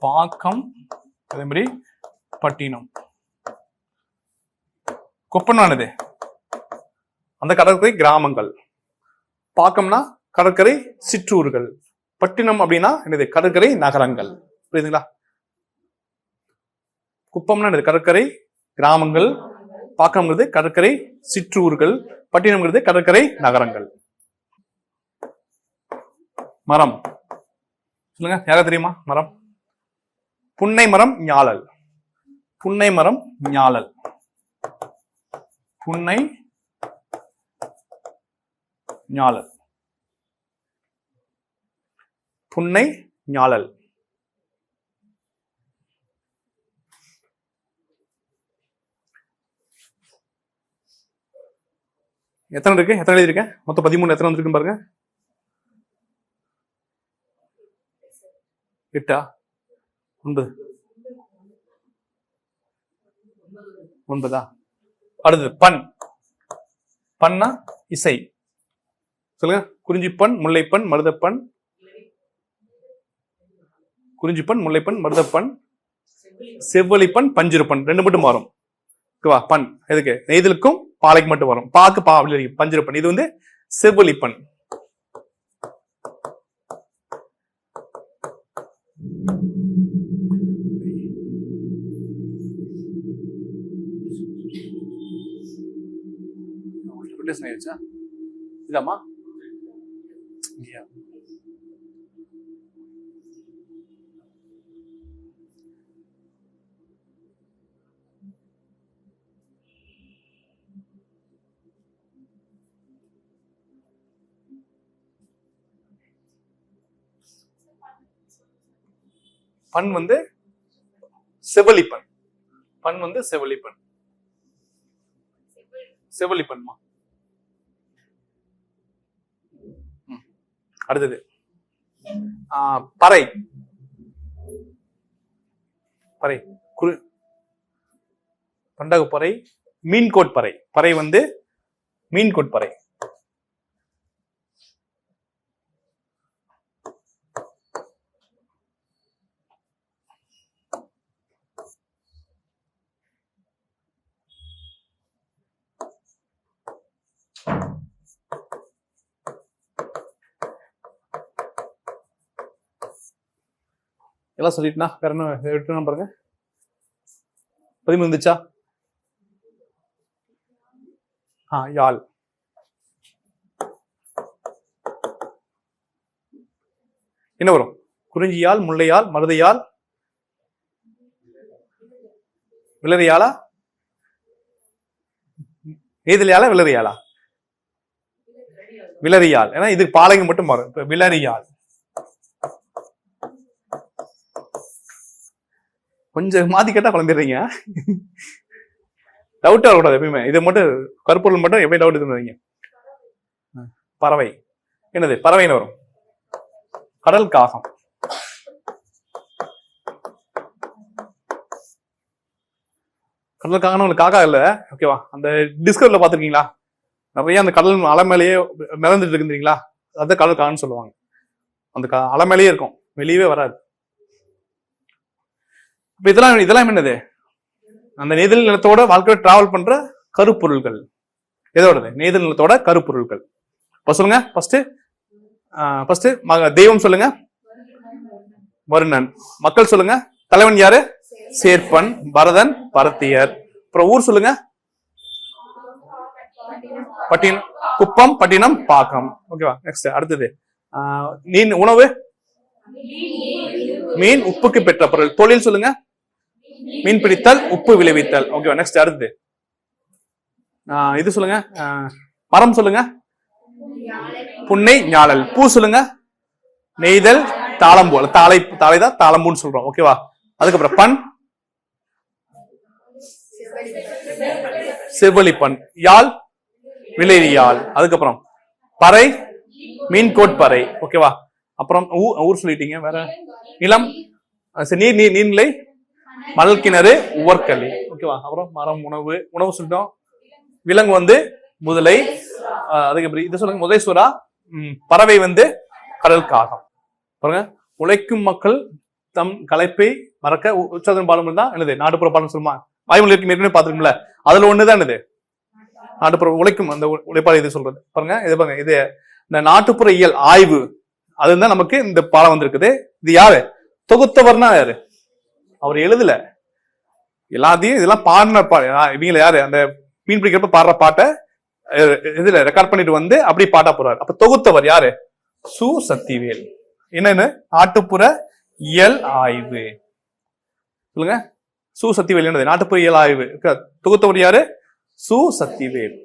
பாக்கம், அதே மாதிரி பட்டினம். குப்பம்னானது அந்த கடற்கரை கிராமங்கள், பாக்கம்னா கடற்கரை சிற்றூர்கள், பட்டினம் அப்படின்னா என்னது? கடற்கரை நகரங்கள். புரியுதுங்களா? குப்பம்னா என்னது? கடற்கரை கிராமங்கள், பாக்கம்ங்கிறது கடற்கரை சிற்றூர்கள், பட்டினம்ங்கிறது கடற்கரை நகரங்கள். மரம் சொல்லுங்க, யாரா தெரியுமா? மரம், புன்னை மரம், ஞாழல். புன்னை மரம், ஞாழல். புன்னை, ஞாழல். புன்னை, ஞாழல். எத்தனை இருக்கு? எத்தனை எழுதிருக்கேன்? மொத்தம் 13. எத்தனை வந்துருக்கு பாருங்க. 8 9 9. அடுத்தது பண். பண்ணா இசை. சொல்லுங்க, குறிஞ்சிப்பண், முல்லைப்பண், மருதப்பண். குறிஞ்சிப்பண், முல்லைப்பண், மருதப்பண், செவ்வழிப்பண், பஞ்சிருப்பண். 2 மட்டும் மாறும். பண் எதுக்கு? நெய்தலுக்கும் பாலைக்கு மட்டும் வரும். பாக்கு பா அப்படி பஞ்சிருப்பண். இது வந்து செவ்வழிப்பண். இதாமா பண் வந்து செவ்வழிப்பண். பண் வந்து செவ்வழிப்பண். செவ்வழிப்பண்மா. அடுத்தது பறை. பறை பண்டக பறை, மீன்கோட் பறை. பறை வந்து மீன்கோட் பறை. எல்லாம் சொல்லிட்டுனா வேற என்ன பாருங்க. 13 வந்துச்சா? யாழ். என்ன வரும்? குறிஞ்சியாழ், முல்லையாழ், மருதையாழ், விளரியாழா? நெய்தலியாழா விளரியாழா? விளரியாழ். ஏன்னா இது பாலைக்கு மட்டும் மாறும். இப்ப விளரியாழ். கொஞ்சம் மாத்தி கேட்டா குழம்பிடுறீங்க. டவுட்டா வரக்கூடாது எப்பயுமே. இது மட்டும் கருப்பொருள் மட்டும் எப்பயும் டவுட் இருந்தீங்க. பறவை என்னது? பறவைன்னு வரும். கடல் காகம். கடல் காகம் உங்களுக்கு காக்கா இல்ல, ஓகேவா? அந்த டிஸ்கவரில பாத்துருக்கீங்களா? நிறைய அந்த கடல் அலை மேலேயே மிதந்துட்டு இருக்குறீங்களா? அதான் கடல் காகம்னு சொல்லுவாங்க. அந்த அலை மேலேயே இருக்கும், வெளியவே வராது. இப்ப இதெல்லாம் என்னது? அந்த நெய்தல் நிலத்தோட வாழ்க்கையோட டிராவல் பண்ற கருப்பொருள்கள். எதோடது? நெய்தல் நிலத்தோட கருப்பொருள்கள். இப்ப சொல்லுங்க. ஃபர்ஸ்ட் தெய்வம் சொல்லுங்க. வருணன். மக்கள் சொல்லுங்க. தலைவன் யாரு? சேர்ப்பன், பரதன், பரத்தியர். அப்புறம் ஊர் சொல்லுங்க. பட்டினம், குப்பம், பட்டினம், பாக்கம். ஓகேவா? நெக்ஸ்ட் அடுத்தது உணவு. மீன், உப்புக்கு பெற்ற பொருள். தொழில் சொல்லுங்க. மீன் பிடித்தல், உப்பு விளைவித்தல். ஓகேவா? நெக்ஸ்ட் அடுத்தது இது சொல்லுங்க. மரம் சொல்லுங்க. புன்னை, ஞாழல். பூ சொல்லுங்க. நெய்தல் தாளம்பூ, தாளை தாளை தான் தாளம்பூன்னு சொல்றோம். ஓகேவா? அதுக்கப்புறம் பண் செவ்வழி பண், யாழ் விளைரி யாழ். அதுக்கப்புறம் பறை மீன் கோட்பறை. ஓகேவா? அப்புறம் ஊர் சொல்லிட்டீங்க. வேற நிலம் நீர் நீர் நீர்நிலை மணல் கிணறு உவர்கலி. ஓகேவா? அப்புறம் மரம் உணவு உணவு சொல்லிட்டோம். விலங்கு வந்து முதலை. அதுக்கப்புறம் இது சொல்லுங்க முதலை சூறா. பறவை வந்து கடல் காகம். பாருங்க, உழைக்கும் மக்கள் தம் களைப்பை மறக்க உற்சாகம் பாடம் தான் என்னது நாட்டுப்புற பாடம் சொல்லுமா? வாய்மொழி இருக்கு ஏற்கனவே பார்த்துருக்கோம்ல, அதுல ஒண்ணுதான் என்னது நாட்டுப்புற உழைக்கும் அந்த உழைப்பாளர் இது சொல்றது. பாருங்க இது பாருங்க, இது இந்த நாட்டுப்புற இயல் ஆய்வு அதுதான் நமக்கு இந்த பாடம் வந்திருக்குது. இது யாரு தொகுத்தவர்னா யாரு? அவர் எழுதல, எல்லாத்தையும் இதெல்லாம் பாடின இவங்கள யாரு அந்த மீன் பிடிக்கிறப்ப பாடுற பாட்டை இதுல ரெக்கார்ட் பண்ணிட்டு வந்து அப்படி பாட்டா போறாரு. அப்ப தொகுத்தவர் யாரு? சு சக்திவேல். என்னன்னு நாட்டுப்புற இயல் ஆய்வு சொல்லுங்க. சு சக்திவேல் என்னது நாட்டுப்புற இயல் ஆய்வு. தொகுத்தவர் யாரு? சு சக்திவேல்.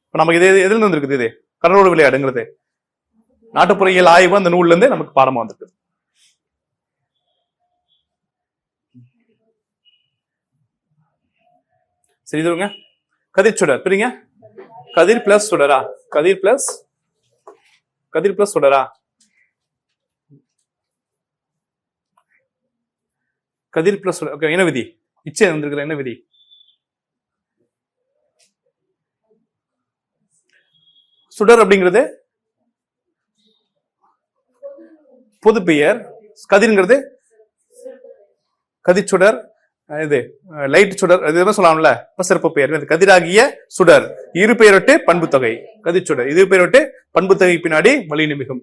இப்ப நமக்கு இது எதுல இருந்து இருக்குது? இது கடலோடு விளையாடுங்கிறது நாட்டுப்புற இயல் ஆய்வு அந்த நூல்ல இருந்து நமக்கு பாடமா வந்திருக்கு. சரி இதுங்க கதிர் சுடர் பிரிங்க. கதிர் பிளஸ் சுடரா? கதிர் பிளஸ் சுடரா? கதிர் பிளஸ் சுடர். ஓகே, என்ன விதி? இச்சை வந்திருக்கிற என்ன விதி? சுடர் அப்படிங்கிறது பொது பெயர். கதிர்ங்கிறது கதிர்ச்சுடர், இது லைட் சுடர், இது சொல்லலாம்ல சிறப்பு பெயர். கதிராகிய சுடர் இரு பெயரொட்டு பண்பு தொகை. கதிர்ச்சுடர் இரு பெயரொட்டு பண்பு தொகை பின்னாடி வலி நிமிகும்.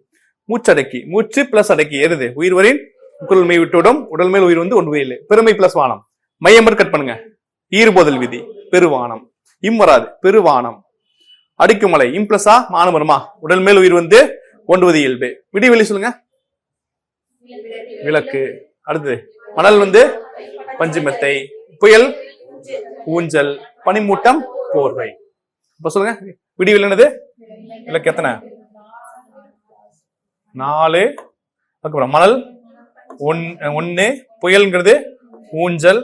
மூச்சடக்கி, மூச்சு பிளஸ் அடக்கி எருது உயிர்வரின் குரல் மெய் விட்டுவிடும் உடல் மேல் உயிர் வந்து ஒன்று இல்லை. பெருமை பிளஸ் வானம். மையம்பர் கட் பண்ணுங்க. ஈறுபோதல் விதி பெருவானம். இம் வராது பெருவானம். அடிக்கும் மலை இம் பிளஸா மானம் வருமா? உடல் மேல் உயிர் வந்து ஒன்றுவது இயல்பு. விடிவெளி சொல்லுங்க. விளக்கு. அடுத்தது மணல் வந்து பஞ்சுமெத்தை. புயல் ஊஞ்சல். பனிமூட்டம் போர்வை. இப்ப சொல்லுங்க விடிவெளி என்னது? விளக்கு எத்தனை? 4. அதுக்கப்புறம் மணல் 1. புயல்ங்கிறது ஊஞ்சல்.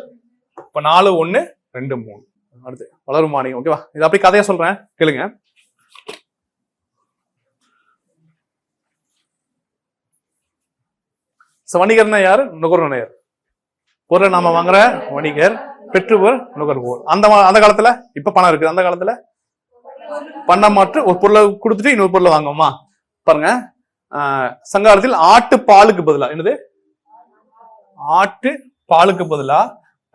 இப்ப 4 1 2 3. அடுத்து வளரும் மாணி. ஓகேவா? இது அப்படி கதையா சொல்றேன் கேளுங்க. வணிகர்னா யாரு? நுகர்வோர் யார்? பொருளை நாம வாங்குற வணிகர், பெற்றுவர் நுகர்வோர். அந்த காலத்துல இப்ப பணம் இருக்கு, அந்த காலத்துல பணம் மாற்று ஒரு பொருளை கொடுத்துட்டு இன்னொரு பொருளை வாங்குவோமா? பாருங்க, சங்காலத்தில் ஆட்டு பாலுக்கு பதிலா என்னது? ஆட்டு பாலுக்கு பதிலா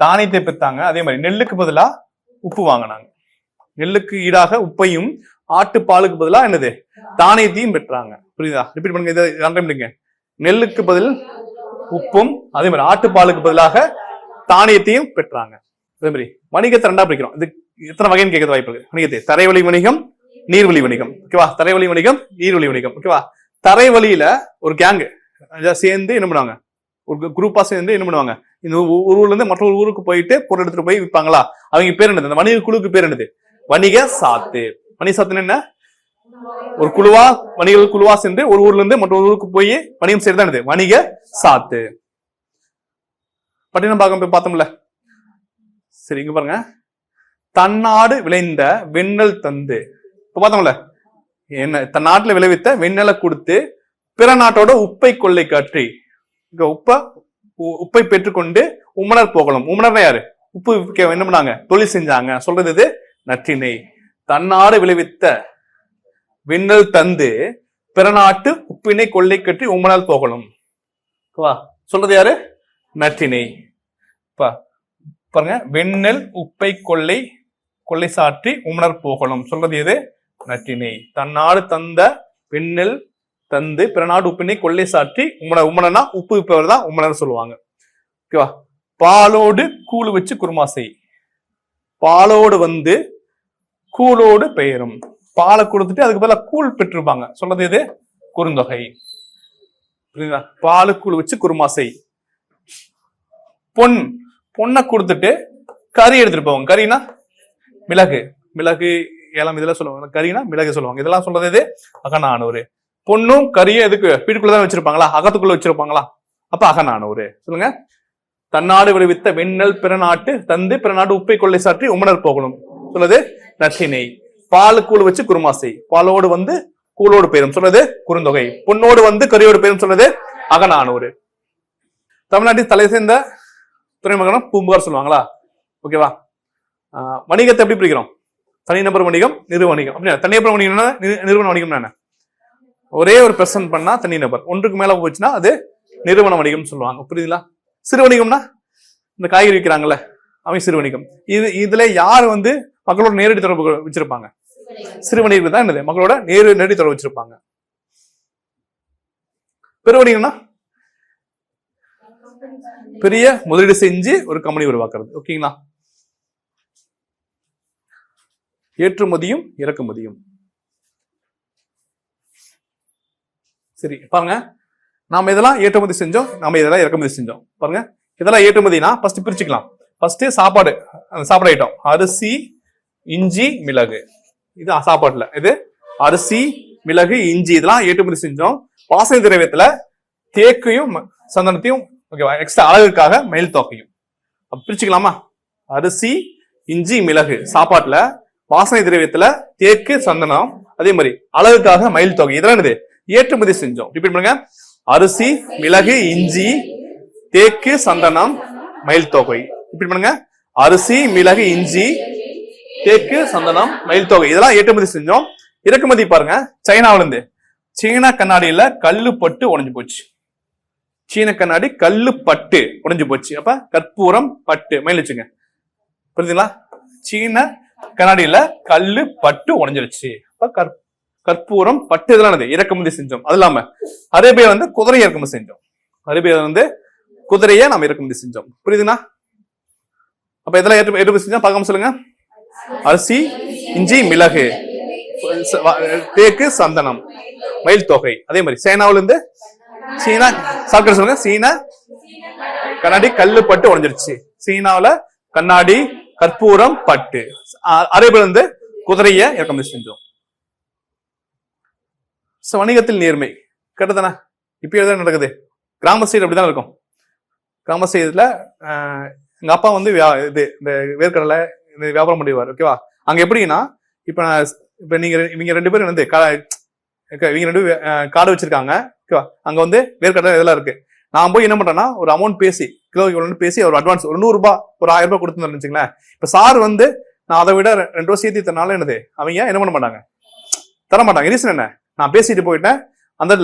தானியத்தை பெற்றாங்க. அதே மாதிரி நெல்லுக்கு பதிலா உப்பு வாங்கினாங்க. நெல்லுக்கு ஈடாக உப்பையும் ஆட்டு பாலுக்கு பதிலா என்னது தானியத்தையும் பெற்றாங்க. புரியுதா? ரிப்பீட் பண்ணுங்க. இதை நெல்லுக்கு பதில் உப்பும் அதே மாதிரி ஆட்டு பாலுக்கு பதிலாக தானியத்தையும் பெற்றாங்க. அதே மாதிரி வணிகத்தை 2ஆ பிரிக்கிறோம். இது எத்தனை வகைன்னு கேட்கறது வாய்ப்பு இருக்கு. வணிகத்தை தரைவழி வணிகம், நீர்வழி வணிகம். ஓகேவா? தரைவழி வணிகம், நீர்வழி வணிகம். ஓகேவா? தரைவழியில ஒரு கேங்கு சேர்ந்து என்ன பண்ணுவாங்க? ஒரு குரூப்பா சேர்ந்து என்ன பண்ணுவாங்க? இந்த ஒரு ஊர்ல இருந்து மற்றொரு ஊருக்கு போயிட்டு பொருள் எடுத்துட்டு போய் விற்பாங்களா? அவங்க பேர் என்னது? அந்த வணிக குழுக்கு பேர் என்னது? வணிக சாத்து. வணிக சாத்துன்னு என்ன? ஒரு குழுவா வணிகர்கள் குழுவா சென்று ஒரு ஊர்ல இருந்து மற்றொரு ஊருக்கு போய் வணிகம் செய்யறதா என்னது? வணிக சாத்து. பட்டினம் பாகம் போய் பார்த்தோம்ல. சரி, இங்க பாருங்க. தன்னாடு விளைந்த வெண்ணெல் தந்து. இப்ப பார்த்தோம்ல, என்ன தன் நாட்டுல விளைவித்த வெண்ணெலை கொடுத்து பிற நாட்டோட உப்பை கொள்ளை காற்றி உப்பை பெற்றுக்கொண்டு உமனர் போகலாம். உமனர் யாரு? உப்பு என்ன பண்ணாங்க? தொழில் செஞ்சாங்க. சொல்றது இது நற்றினை. தன்னாடு விளைவித்த வெண்ணெல் தந்து பிற நாட்டு உப்பினை கொள்ளை கற்றி உமனால் போகணும். சொல்றது யாரு? நற்றினை. பாருங்க, வெண்ணெல் உப்பை கொள்ளை சாற்றி உமனர் போகணும். சொல்றது எது? நற்றினை. தன்னாடு தந்த வெண்ணெல் தந்து பிற நாடு உப்பினை கொள்ளை சாற்றி உமனா உப்பு விப்பவர் தான் உமனர் சொல்லுவாங்க. ஓகேவா? பாலோடு கூழு வச்சு குருமாசை. பாலோடு வந்து கூழோடு பெயரும். பாலை கொடுத்துட்டு அதுக்கு பதிலா கூழ் பெற்றிருப்பாங்க. சொல்றது எது? குறுந்தொகை. புரியுதா? பாலு கூழ் வச்சு குருமாசை. பொண்ணை கொடுத்துட்டு கறி எடுத்துட்டு போவாங்க. கறினா மிளகு, ஏலம் இதெல்லாம் சொல்லுவாங்க. கறினா மிளகு சொல்லுவாங்க. இதெல்லாம் சொல்றது எது? அகநானூறு. பொண்ணும் கரியும் எதுக்கு வீட்டுக்குள்ளதான் வச்சிருப்பாங்களா, அகத்துக்குள்ள வச்சிருப்பாங்களா? அப்ப அகநானூறு. சொல்லுங்க. தன்னாடு விளைவித்த வெண்ணெல் பிறநாட்டு தந்து பிறநாடு உப்பை கொள்ளை சாற்றி உமனர் போகணும் சொல்லுது நற்றினை. பால் கூழ் வச்சு குருமாசை, பாலோடு வந்து கூழோடு பெயரும் சொல்றது குறுந்தொகை, பொண்ணோடு வந்து கரியோடு பெயரும் சொல்றது அகநானூறு. தமிழ்நாட்டில் தலை சேர்ந்த துறைமுகம் பூம்புகார் சொல்லுவாங்களா? ஓகேவா? வணிகத்தை எப்படி பிரிக்கிறோம்? தனிநபர் வணிகம், நிறுவன வணிகம். அப்படின்னா தனிநபர் வணிகம்னா நிறுவன வணிகம் என்ன? ஒரே ஒரு பெர்சன் பண்ணா தனிநபர், ஒன்றுக்கு மேல போச்சுன்னா அது நிறுவன வணிகம் சொல்லுவாங்க. புரியுதுங்களா? சிறு வணிகம்னா இந்த காய்கறி விற்கிறாங்கல்ல, அவங்க சிறு வணிகம். இதுல யார் வந்து மக்களோட நேரடி தொடர்பு வச்சிருப்பாங்க? சிறு வணிகர்கள் தான் என்னது மக்களோட நேரடி தொடர்பு வச்சிருப்பாங்க. பெரு வணிகம்னா பெரிய முதலீடு செஞ்சு ஒரு கம்பெனி உருவாக்குறது. ஓகேங்களா? ஏற்றுமதியும் இறக்குமதியும். சரி பாருங்க, நாம இதெல்லாம் ஏற்றுமதி செஞ்சோம், நாம இதெல்லாம் இறக்குமதி செஞ்சோம். பாருங்க, இதெல்லாம் ஏற்றுமதினா ஃபர்ஸ்ட் பிரிச்சுக்கலாம். ஃபர்ஸ்ட் சாப்பாடு, சாப்பாடு ஐட்டம் அரிசி, இஞ்சி, மிளகு. இது சாப்பாட்டுல இது அரிசி, மிளகு, இஞ்சி இதெல்லாம் ஏற்றுமதி செஞ்சோம். வாசனை திரவியத்துல தேக்கையும் சந்தனத்தையும், ஓகேவா, எக்ஸ்ட்ரா அழகுக்காக மயில் தொகையும். பிரிச்சுக்கலாமா? அரிசி, இஞ்சி, மிளகு சாப்பாட்டுல, வாசனை திரவியத்துல தேக்கு, சந்தனம், அதே மாதிரி அழகுக்காக மயில் தொகை. இதெல்லாம் என்னது ஏற்றுமதி செஞ்சோம். ரிப்பீட் பண்ணுங்க. அரிசி, மிளகு, இஞ்சி, தேக்கு, சந்தனம், மயில் தொகை. ரிப்பீட் பண்ணுங்க. அரிசி, மிளகு, இஞ்சி, தேக்கு, சந்தனம், மயில் தொகை இதெல்லாம் ஏற்றுமதி செஞ்சோம். இறக்குமதி பாருங்க, சைனாவில இருந்து சீன கண்ணாடியில கல்லு பட்டு உடைஞ்சு போச்சு. சீன கண்ணாடி கல்லு பட்டு உடைஞ்சு போச்சு. அப்ப கற்பூரம் பட்டு மயில் வச்சுங்க. புரியுதுங்களா? சீன கண்ணாடியில கல்லு பட்டு உடைஞ்சிருச்சு. அப்ப கற்பூரம் பட்டு இதெல்லாம் இறக்குமதி செஞ்சோம். அது இல்லாம அரேபியா வந்து குதிரை இறக்குமதி செஞ்சோம். அரேபியா வந்து குதிரையை நாம இறக்குமதி செஞ்சோம். புரியுதுங்களா? அப்ப இதெல்லாம் ஏற்றுமதி செஞ்சோம். பார்க்காம சொல்லுங்க. அரிசி, இஞ்சி, மிளகு, தேக்கு, சந்தனம், மயில் தொகை. அதே மாதிரி சைனாவில இருந்து சீனா சாப்பிட்டு சொல்லுங்க. சீனா கண்ணாடி கல்லு பட்டு உடைஞ்சிருச்சு. சீனாவில கண்ணாடி, கற்பூரம், பட்டு. அரேபியா இருந்து குதிரைய இறக்குமதி செஞ்சோம். வணிகத்தில் நேர்மை கரெக்டாதானே? இப்ப எதாவது நடக்குது. கிராம சைடு அப்படிதான் இருக்கும். கிராம சைடுல எங்க அப்பா வந்து இது இந்த வேர்க்கடலை இந்த வியாபாரம் பண்ணிடுவார். ஓகேவா? அங்க எப்படின்னா, இப்ப நீங்க ரெண்டு பேரும் வந்து இவங்க ரெண்டு காடு வச்சிருக்காங்க. ஓகேவா? அங்க வந்து வேர்க்கடலை இதெல்லாம் இருக்கு. நான் போய் என்ன பண்றேன்னா, ஒரு அமௌண்ட் பேசி கிலோ இவ்வளவு பேசி ஒரு அட்வான்ஸ் ஒரு 100 ரூபாய் ஒரு 1000 ரூபாய் கொடுத்துருந்தேன்னு வச்சுங்களேன். இப்ப சார் வந்து நான் அதை விட 2 ரூபா சேர்த்து தரனால என்னது அவங்க என்ன பண்ண மாட்டாங்க, தர மாட்டாங்க. ரீசன் என்ன? நான் பேசிட்டு போயிட்டேன். அந்த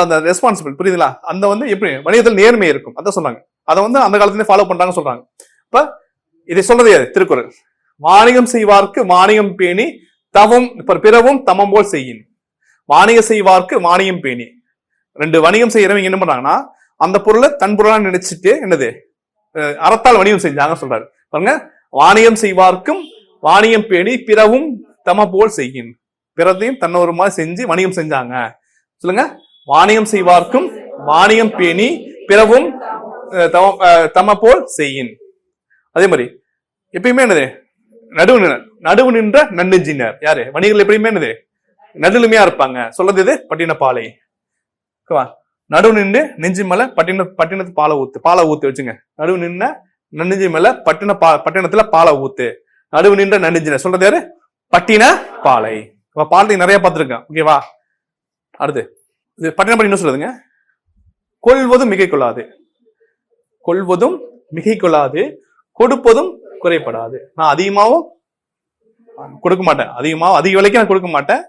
அந்த ரெஸ்பான்சிபிள். புரியுதுங்களா? அந்த வந்து எப்படி வணிகத்தில் நேர்மை இருக்கும் அதான் சொன்னாங்க. அதை வந்து அந்த காலத்துல ஃபாலோ பண்றாங்க சொல்றாங்க. இப்ப இதை சொல்றது யாரு? திருக்குறள். வாணிகம் செய்வார்க்கு வாணிகம் பேணி தவம் பிறவும் தமம் போல் செய்யின். வாணிகம் செய்வார்க்கு வாணிகம் பேணி. 2 வணிகம் செய்யறவங்க என்ன பண்றாங்கன்னா, அந்த பொருளை தன் பொருளா நினைச்சிட்டு என்னது அறத்தால் வணிகம் செஞ்சாங்க சொல்றாரு. பாருங்க, வாணிகம் செய்வார்க்கும் வாணிகம் பேணி பிறவும் தம போல் செய்யின். பிறதையும் தன்னொரு மாதிரி செஞ்சு வணிகம் செஞ்சாங்க. சொல்லுங்க. வாணிகம் செய்வார்க்கும் வாணிகம் பேணி பிறவும் தம போல் செய்யின். அதே மாதிரி எப்பயுமே என்னது நடுவு நின்ற நன்னெஞ்சினர். யாரு? வணிகர்கள் எப்பயுமே என்னது நடுநிலைமையா இருப்பாங்க. சொல்றது இது பட்டினப்பாலை. நடுவு நின்று நெஞ்சு மேல பட்டினத்து பாலை ஊத்து வச்சுங்க. நடுவு நின்ற நன்னெஞ்சு மேல பட்டினத்துல பாலை ஊத்து. நடுவு நின்ற நன்னெஞ்சினர் சொல்றது யாரு? பட்டின பாலை. பாலை நிறைய பார்த்திருக்கேன். ஓகேவா? அடுத்து இது பட்டினப்பாலை என்ன சொல்றதுங்க? கொள்வதும் மிகை கொள்ளாது, கொள்வதும் மிகை கொள்ளாது, கொடுப்பதும் குறைப்படாது. நான் அதிகமாவும் கொடுக்க மாட்டேன், அதிக விலைக்கு நான் கொடுக்க மாட்டேன்,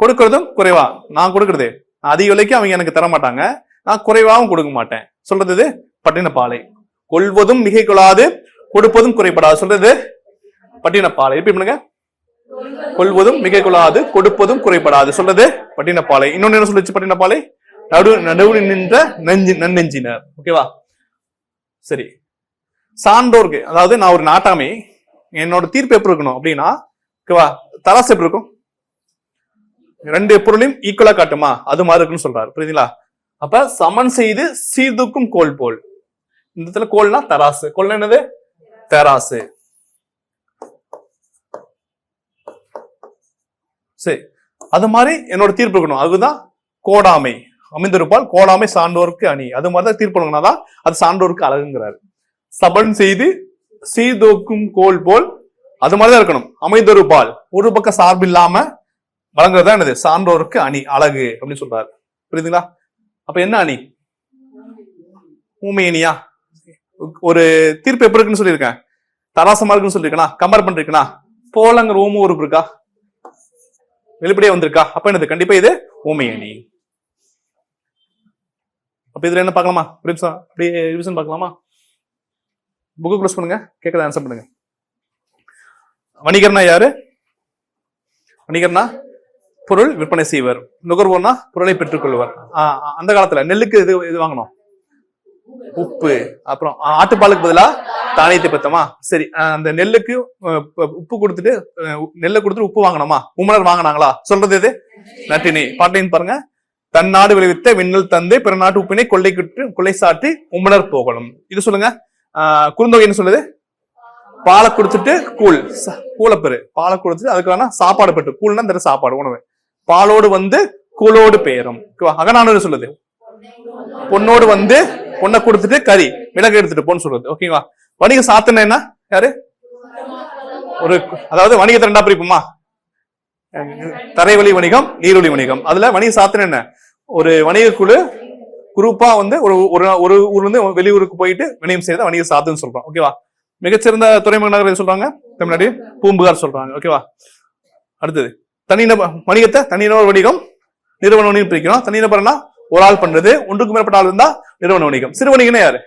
கொடுக்கறதும் குறைவா நான் கொடுக்கறது. அதிக விலைக்கு அவங்க எனக்கு தர மாட்டாங்க, நான் குறைவாகவும் கொடுக்க மாட்டேன். சொல்றது பட்டினப்பாலை. கொள்வதும் மிகை கொள்ளாது, கொடுப்பதும் குறைப்படாது. சொல்றது பட்டினப்பாலை. எப்படி பண்ணுங்க? கொள்வதும் மிகை கொள்ளாது, கொடுப்பதும் குறைப்படாது. சொல்றது பட்டினப்பாலை. இன்னொன்னு என்ன சொல்லிச்சு பட்டினப்பாலை? நடுவு நின்ற நன்னெஞ்சினர். ஓகேவா? சரி. சான்றோருக்கு, அதாவது நான் ஒரு நாட்டாமை, என்னோட தீர்ப்பு எப்படி இருக்கணும் அப்படின்னா, ஓகேவா, தராசு எப்படி இருக்கும்? 2 பொருளையும் ஈக்குவலா காட்டுமா, அது மாதிரி இருக்குன்னு சொல்றாரு. புரியுதுங்களா? அப்ப சமன் செய்து சீர்தூக்கும் கோல் போல். இந்த இடத்துல கோல்னா தராசு. கோல்னா என்னது? தராசு. சரி. அது மாதிரி என்னோட தீர்ப்பு இருக்கணும். அதுதான் கோடாமை. அமைந்திருப்பால் கோடாமை சான்றோருக்கு அணி. அது மாதிரிதான் தீர்ப்பு இருக்கணும்னாதான் அது சான்றோருக்கு அழகுங்கிறாரு. சபன் செய்து சீர்தோக்கும் கோல் போல் அது மாதிரிதான் இருக்கணும். அமைந்தொருபால் ஒரு பக்கம் சார்பு இல்லாம வழங்குறதா என்னது சான்றோருக்கு அணி, அழகு அப்படின்னு சொல்றாரு. புரியுதுங்களா? அப்ப என்ன அணி? ஊமை அணியா? ஒரு தீர்ப்பு எப்படி இருக்குன்னு சொல்லியிருக்கேன், தராசமா இருக்குன்னு சொல்லியிருக்கா, கம்பேர் பண்ணிருக்கா, போலங்கிற ஊம உறுப்பு இருக்கா, வெளிப்படையா வந்திருக்கா? அப்ப என்னது? கண்டிப்பா இது ஊமை அணி. அப்ப இதுல என்ன பார்க்கலாமா? அப்படியே ரிவிஷன் பார்க்கலாமா? புக்கு க்ளோஸ் பண்ணுங்க, கேட்கறத ஆன்சர் பண்ணுங்க. வணிகர்னா யாரு? வணிகர்னா பொருள் விற்பனை செய்வர். நுகர்வோர்னா பொருளை பெற்றுக் கொள்வர். அந்த காலத்துல நெல்லுக்கு இது வாங்கணும், உப்பு. அப்புறம் ஆட்டுப்பாலுக்கு பதிலா தானியத்தை பெத்தமா. சரி, அந்த நெல்லுக்கு உப்பு கொடுத்துட்டு நெல்லை கொடுத்துட்டு உப்பு வாங்கணுமா? உமனர் வாங்கினாங்களா? சொல்றது எது? நட்டினை. பாட்டின் பாருங்க. தன்னாடு விளைவித்த விண்ணல் தந்து பிற நாட்டு உப்பினை கொள்ளை சாட்டி உமனர் போகணும். இது சொல்லுங்க. குறுந்தொகை என்ன சொல்லுது? பாலை கொடுத்துட்டு கூலப்பெரு. பாலை கொடுத்துட்டு அதுக்கான சாப்பாடு பெற்று. கூழ்னா இந்த சாப்பாடு உணவு. பாலோடு வந்து கூலோடு பெயரும். அகநானூறு சொல்லுது பொண்ணோடு வந்து பொண்ணை கொடுத்துட்டு கறி மிளகு எடுத்துட்டு போன்னு சொல்றது. ஓகேங்களா? வணிக சாத்தனை என்ன? யாரு? ஒரு அதாவது வணிகத்தை ரெண்டா பிரிப்புமா? தரைவழி வணிகம், நீர்வழி வணிகம். அதுல வணிக சாத்தனை என்ன? ஒரு வணிக குழு குரூப்பா வந்து ஒரு ஊர்ல இருந்து வெளியூருக்கு போயிட்டு வணிகம் செய்யறத வணிக சாத்துன்னு சொல்றோம். ஓகேவா? மிகச்சிறந்த துறைமுக நகர் சொல்றாங்க தமிழ்நாடு பூம்புகார் சொல்றாங்க. ஓகேவா? அடுத்தது வணிகத்தை தனிநபர் வணிகம், நிறுவன வணிகம் பிரிக்கணும். தனிநபர்னா ஒரு ஆள் பண்றது, ஒன்றுக்கு மேற்பட்ட ஆள் இருந்தா நிறுவன வணிகம். சிறு வணிகம்னா யாரு?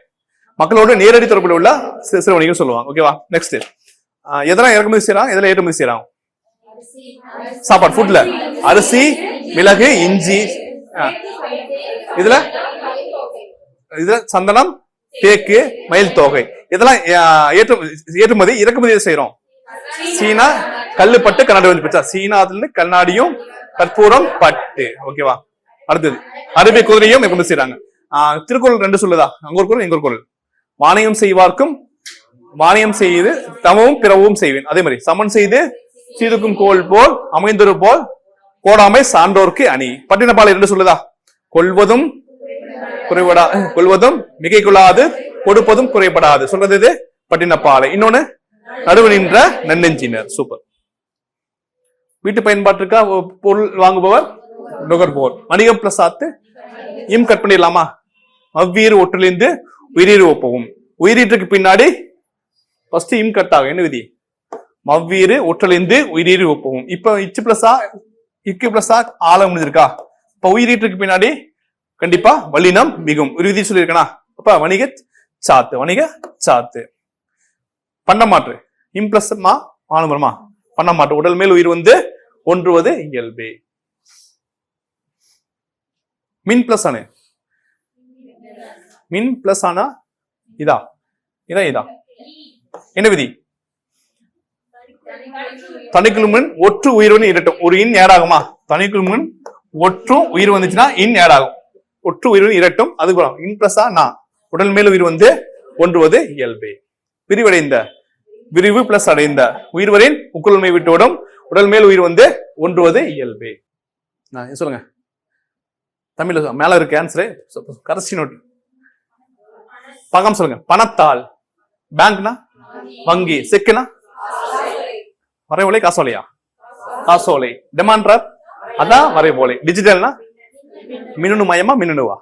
மக்களோட நேரடி தொடர்பில் உள்ள சிறு வணிகம் சொல்லுவாங்க. ஓகேவா? நெக்ஸ்ட், எதெல்லாம் இறக்குமதி செய்யறாங்க, எதெல்லாம் ஏற்றுமதி செய்யறாங்க? சாப்பாடு, ஃபுட்ல அரிசி, மிளகு, இஞ்சி. இதுல சந்தனம், தேக்கு, மயில் தோகை. இதெல்லாம் ஏற்றுமதி. இறக்குமதி செய்யறோம். சீனா கல்லுப்பட்டு கண்ணாடி வந்து பிச்சா. சீனாத்துல இருந்து கண்ணாடியும் கற்பூரம் பட்டு. ஓகேவா? அடுத்தது அரபிய குதிரையும் இறக்குமதி செய்யறாங்க. திருக்குறள் 2 சொல்லுதா? அங்க ஒரு குரல், எங்க ஒரு குரல். வாணியம் செய்வார்க்கும் வாணியம் செய்து தமவும் பிறவும் செய்வேன். அதே மாதிரி சமன் செய்து சீதுக்கும் கோல் போல் அமைந்தொரு போல் கோடாமை சான்றோர்க்கு அணி. பட்டினப்பாலை 2 சொல்லுதா? கொள்வதும் மிகை கொள்ளாது, கொடுப்பதும் குறைபடாது. சொல்றது இது பட்டினப்பாலை. இன்னொன்னு நடுவு நின்ற நன்னெஞ்சினர். சூப்பர். வீட்டு பயன்பாட்டிற்கா பொருள் வாங்குபவர் நுகர்வோர். வணிகம் பிளஸ் ஆத்து இம் கட் பண்ணிடலாமா? அவ்வீறு ஒற்றிலிருந்து உயிரீறு ஒப்பவும். உயிரீட்டுக்கு பின்னாடி ஃபர்ஸ்ட் இம் கட் ஆகும். என்ன விதி? மவ்வீறு ஒற்றலிருந்து உயிரீறு ஒப்பவும். இப்ப இச்சு பிளஸா இக்கு பிளஸா ஆள முடிஞ்சிருக்கா? இப்ப உயிரீட்டுக்கு பின்னாடி கண்டிப்பா வல்லினம் மிகும். ஒரு விதி சொல்லியிருக்கா? அப்ப வணிக சாத்து. வணிக சாத்து. பண்டமாற்று இம் பிளஸ் மானுமரமா பண்டமாற்று. உடல் மேல் உயிர் வந்து ஒன்றுவது இயல்பே. மின் பிளஸ் ஆனு மின் பிளஸ் ஆனா இதா என்ன விதி? தனிக்குழு முன் ஒற்று உயிர்வன் இரட்டும். ஒரு இன் ஏட் ஆகுமா? தனிக்குழு முன் ஒற்றும் உயிர் வந்துச்சுன்னா இன் ஏட் ஆகும். ஒற்று உயிர்வன் இரட்டும். அது இன் பிளஸ் ஆனா உடல் மேல் உயிர் வந்து ஒன்றுவது இயல்பே. விரிவடைந்த விரிவு பிளஸ் அடைந்த உயிர்வரின் உக்குள்மை விட்டோடும் உடல் மேல் உயிர் வந்து ஒன்றுவது இயல்பே. சொல்லுங்க தமிழ்ல மேல இருக்கு ஆன்சரு. கரன்சி நோட் பார்க்காம சொல்லுங்க. பணத்தால். பேங்க்னா வங்கி. செக்குனா வரைவோலை. காசோலையா? காசோலை. டெமாண்ட் அதான் வரைவோலை. டிஜிட்டல்னா மின்னணு மயமா மின்னணுவா?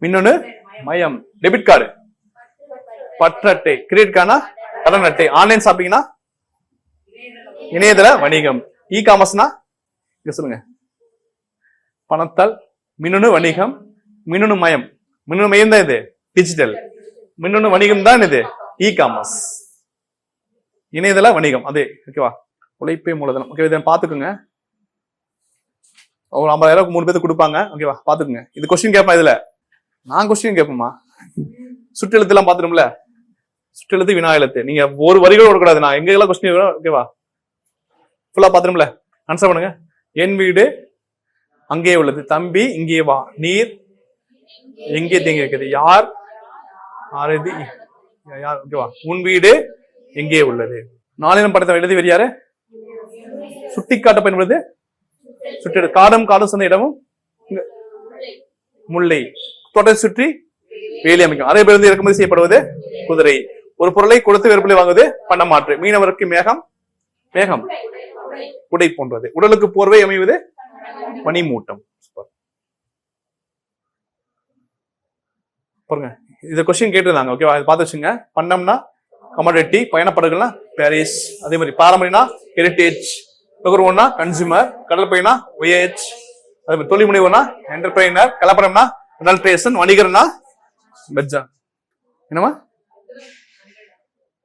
மின்னணு மயம். டெபிட் கார்டு, பற்று அட்டை. கிரெடிட் கார்டுனா கடன் அட்டை. ஆன்லைன் ஷாப்பிங்னா இணையதள வணிகம். இ காமர்ஸ்னா சொல்லுங்க. பணத்தால் மின்னணு வணிகம், மின்னணு மயம். மின்னணு மயம் தான் இது டிஜிட்டல். மின்னணு வணிகம் தான் இது இ காமர்ஸ். இணையதள வணிகம் அது. ஓகேவா? உழைப்பே மூலதனம். ஓகே, இதை பாத்துக்குங்க. ஒரு 50,000 3 பேருக்கு கொடுப்பாங்க. ஓகேவா? பாத்துக்குங்க. இது கொஸ்டின் கேட்பேன். இதுல நான் கொஸ்டின் கேட்போமா? சுற்றெழுத்து எல்லாம் பாத்துரும்ல. சுற்றெழுத்து வினா எழுத்து. நீங்க ஒரு வரிகளும் விடக்கூடாது. நான் எங்கெல்லாம் கொஸ்டின். ஓகேவா? ஃபுல்லா பாத்துரும்ல. ஆன்சர் பண்ணுங்க. என் வீடு அங்கே உள்ளது. தம்பி இங்கே வா. நீர் எங்கே தேங்கி இருக்குது. யார் யார்? ஓகேவா? உன் வீடு எங்கே உள்ளது. நாளினம் படத்தை எழுதி யாரு? சுட்டிக்காட்ட பயன்படுது சுற்றி காடும் காடும் சேர்ந்த இடமும் முல்லை. தோட்டத்தை சுற்றி வேலி அமைக்கும். அரேபியிலிருந்து இறக்குமதி செய்யப்படுவது குதிரை. ஒரு பொருளை கொடுத்து வேறு பொருளை வாங்குவது பண்டமாற்று. மீனவருக்கு மேகம் மேகம் உடை போன்றது. உடலுக்கு போர்வை அமைவது பனிமூட்டம். பாருங்க, இந்த கொஸ்டின் கேட்டிருந்தாங்க. ஓகேவா, பார்த்து வச்சுங்க. பண்டம்னா கமாடிட்டி, பயணப்படகுனா பாரிஸ், அதே மாதிரி பாரம்பரியம்னா ஹெரிட்டேஜ், நுகர்வோர்னா கன்சூமர், கடல் பயனா voyage, அதே மாதிரி தொழில் முனைவோர்னா என்டர்பிரைனர், கலப்படம்னா அடல்ட்ரேஷன், வணிகர்னா பெஜ்ஜா. என்னமா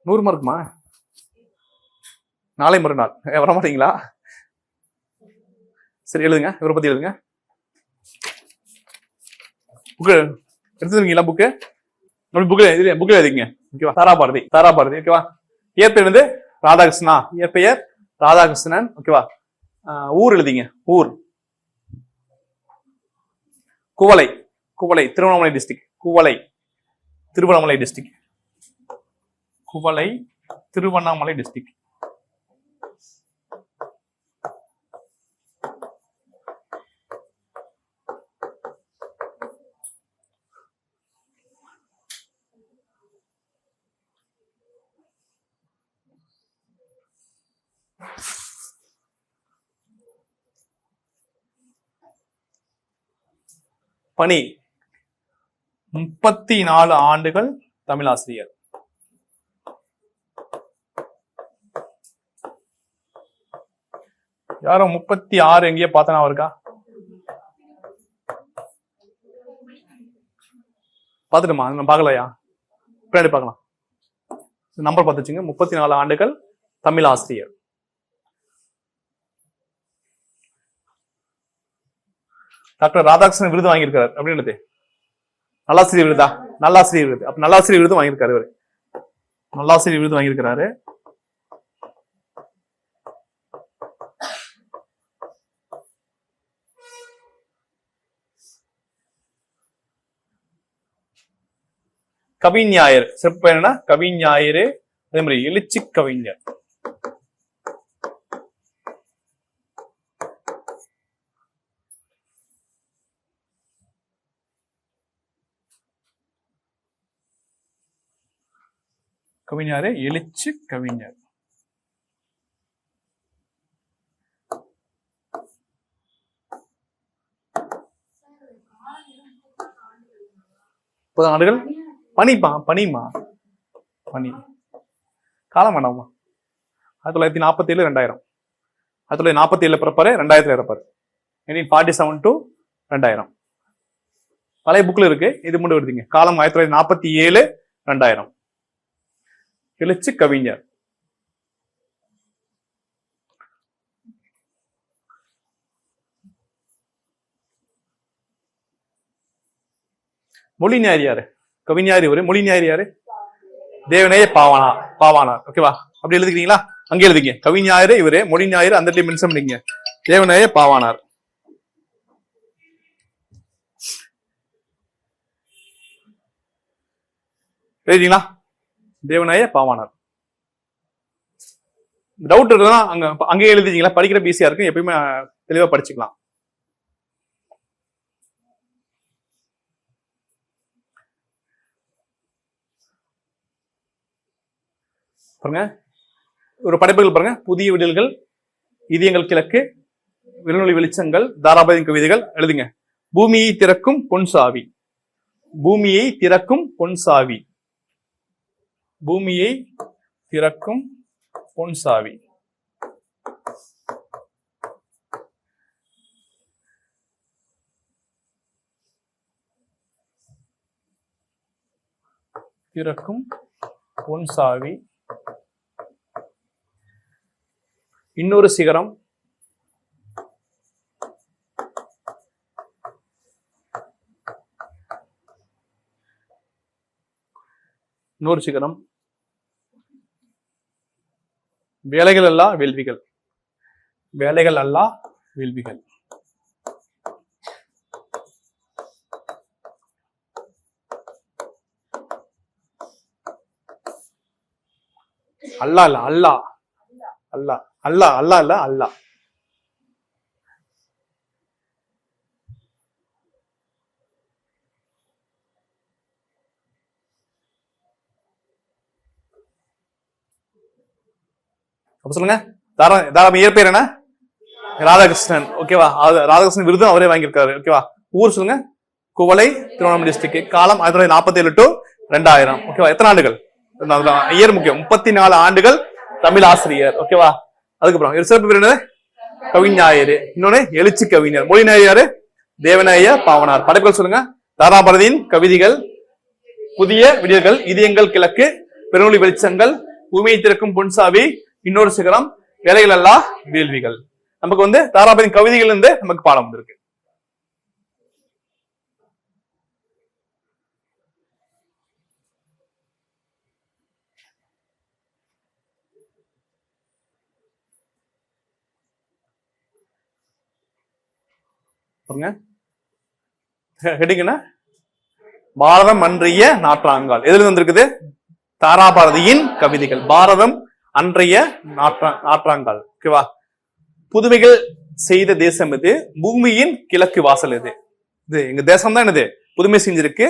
100 மார்க்குமா? நாளை மறுநாள் வர மாட்டீங்களா? சரி, எழுதுங்க. இவரை பத்தி எழுதுங்க. புக்கு எடுத்துருக்கீங்களா? புக்கு புக்ல எழுதிங்க. ஓகேவா, தாராபாரதி தாராபாரதி. ஓகேவா, இயற்பெயர் வந்து ராதாகிருஷ்ணா, இயற்பெயர் ராதாகிருஷ்ணன். ஓகேவா, ஊர் எழுதிங்க. ஊர் குவளை. குவளை திருவண்ணாமலை டிஸ்ட்ரிக்ட். குவளை திருவண்ணாமலை டிஸ்ட்ரிக்ட். குவளை திருவண்ணாமலை டிஸ்ட்ரிக்ட். பணி 34 ஆண்டுகள் தமிழாசிரியர். யாரும் 36 எங்கேயே பார்த்தனா இருக்கா? பார்த்துட்டுமா? நான் பார்க்கலையா? பின்னாடி பார்க்கலாம். நம்பர் பார்த்து வச்சுங்க. 34 ஆண்டுகள் தமிழாசிரியர். டாக்டர் ராதாகிருஷ்ணன் விருது வாங்கியிருக்காரு. அப்படின்றது நல்லாசிரியர் விருதா? நல்லாசிரியர் விருது. அப்ப நல்லாசிரியர் விருது வாங்கியிருக்காரு. இவரு நல்லாசிரியர் விருது வாங்கியிருக்கிறாரு. கவிஞாயிறு சிறப்பு என்னன்னா கவிஞாயிறு. அதே மாதிரி எழுச்சி கவிஞர். கவிஞாரு எழுச்சி கவிஞர். ஆண்டுகள். பனிப்பா பனிமா பனி காலம் வேண்டாமா? 1947 2000. 1947 பிறப்பாரு, 2000 இறப்பாரு. 1947 to 2000 பழைய புக்ல இருக்கு. இது மட்டும் எடுத்தீங்க. காலம் 1947 2000. எழுச்சி கவிஞர். மொழி ஞாயிறு யாரு? கவிஞாயிறு இவரு. மொழி ஞாயிறு யாரு? தேவநேய பாவானார். ஓகேவா, அப்படி எழுதிக்கிறீங்களா? அங்கே எழுதிங்க. கவிஞாயிறு இவரு, மொழி ஞாயிறு அந்த இடத்துல மென்ஷன் பண்ணிங்க. தேவநேய பாவானார். எழுதிங்களா? தேவநேய பாவானார். டவுட் இருக்குன்னா அங்கே எழுதிங்களா? படிக்கிற பிசியா இருக்கு, எப்பயுமே தெளிவா படிச்சுக்கலாம். பாருங்க, ஒரு படைப்புகள் பாருங்க. புதிய விடல்கள், இதயங்கள் கிழக்கு, விருநொலி வெளிச்சங்கள், தாராபாதியின் கவிதைகள். எழுதுங்க. பூமியை திறக்கும் பொன் சாவி. பூமியை திறக்கும் பொன் சாவி. பூமியை திறக்கும் பொன் சாவி. திறக்கும் பொன் சாவி. இன்னொரு சிகரம். இன்னொரு சிகரம். வேலைகள் அல்ல வேள்விகள். வேலைகள் அல்ல வேள்விகள். அல்லா இல்ல அல்லா அல்லா அல்லா அல்லா இல்ல அல்லா. அப்ப சொல்லுங்க, தாராபுரம் இயற்பெயர் என்ன? ராதாகிருஷ்ணன். ஓகேவா? ராதாகிருஷ்ணன் விருதும் அவரே வாங்கியிருக்காரு. ஓகேவா? ஊர் சொல்லுங்க, குவளை, திருவண்ணாமலை டிஸ்ட்ரிக்ட். காலம் 1947 to 2000. ஓகேவா? எத்தனை ஆண்டுகள்? இயர் முக்கியம். 34 ஆண்டுகள் தமிழ் ஆசிரியர். ஓகேவா? அதுக்கப்புறம் சிறப்பு பேர் என்னது? கவிஞாயிறு. இன்னொன்னு எழுச்சி கவிஞர். மொழி யாரு? தேவநாய பாவனார். படைப்புகள் சொல்லுங்க, தாராபாரதியின் கவிதைகள், புதிய விடியல்கள், இதயங்கள் கிழக்கு, பெருமொழி வெளிச்சங்கள், பூமியை திறக்கும் பொன்சாவி, இன்னொரு சிகரம், வேலைகள் அல்லா வேள்விகள். நமக்கு வந்து தாராபாரதியின் கவிதைகள் இருந்து நமக்கு பாடம் வந்திருக்கு. ஹெட்டிங் பாரதம் அன்றைய நாற்றாங்கால். எதுல வந்திருக்குது? தாராபாரதியின் கவிதைகள். பாரதம் அன்றைய நாற்றாங்கால். ஓகேவா? புதுமைகள் செய்த தேசம் இது, பூமியின் கிழக்கு வாசல் இது. இது எங்க தேசம் தான் என்னது? புதுமை செஞ்சிருக்கு.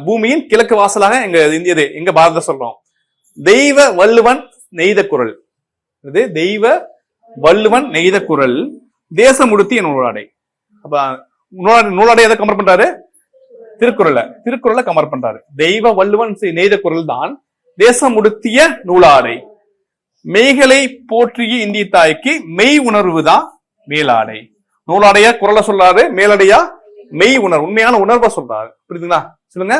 பூமியின் கிழக்கு வாசலாக எங்க இந்தியது, எங்க பாரத சொல்றோம். தெய்வ வள்ளுவன் நெய்த குரல். இது தெய்வ வள்ளுவன் நெய்த குரல், தேசம் உடுத்திய நூலாடை. அப்ப நூலாடை எதை கம்பேர் பண்றாரு? திருக்குறளை கம்பேர் பண்றாரு. தெய்வ வள்ளுவன் நெய்த குரல் தான் தேசம் உடுத்திய நூலாடை. மெய்களை போற்றிய இந்திய தாய்க்கு மெய் உணர்வு தான் மேலாடை. நூலாடையா குரலை சொல்றாரு, மேலடையா மெய் உணர்வு, உண்மையான உணர்வை சொல்றாரு. புரியுதுங்களா? சொல்லுங்க,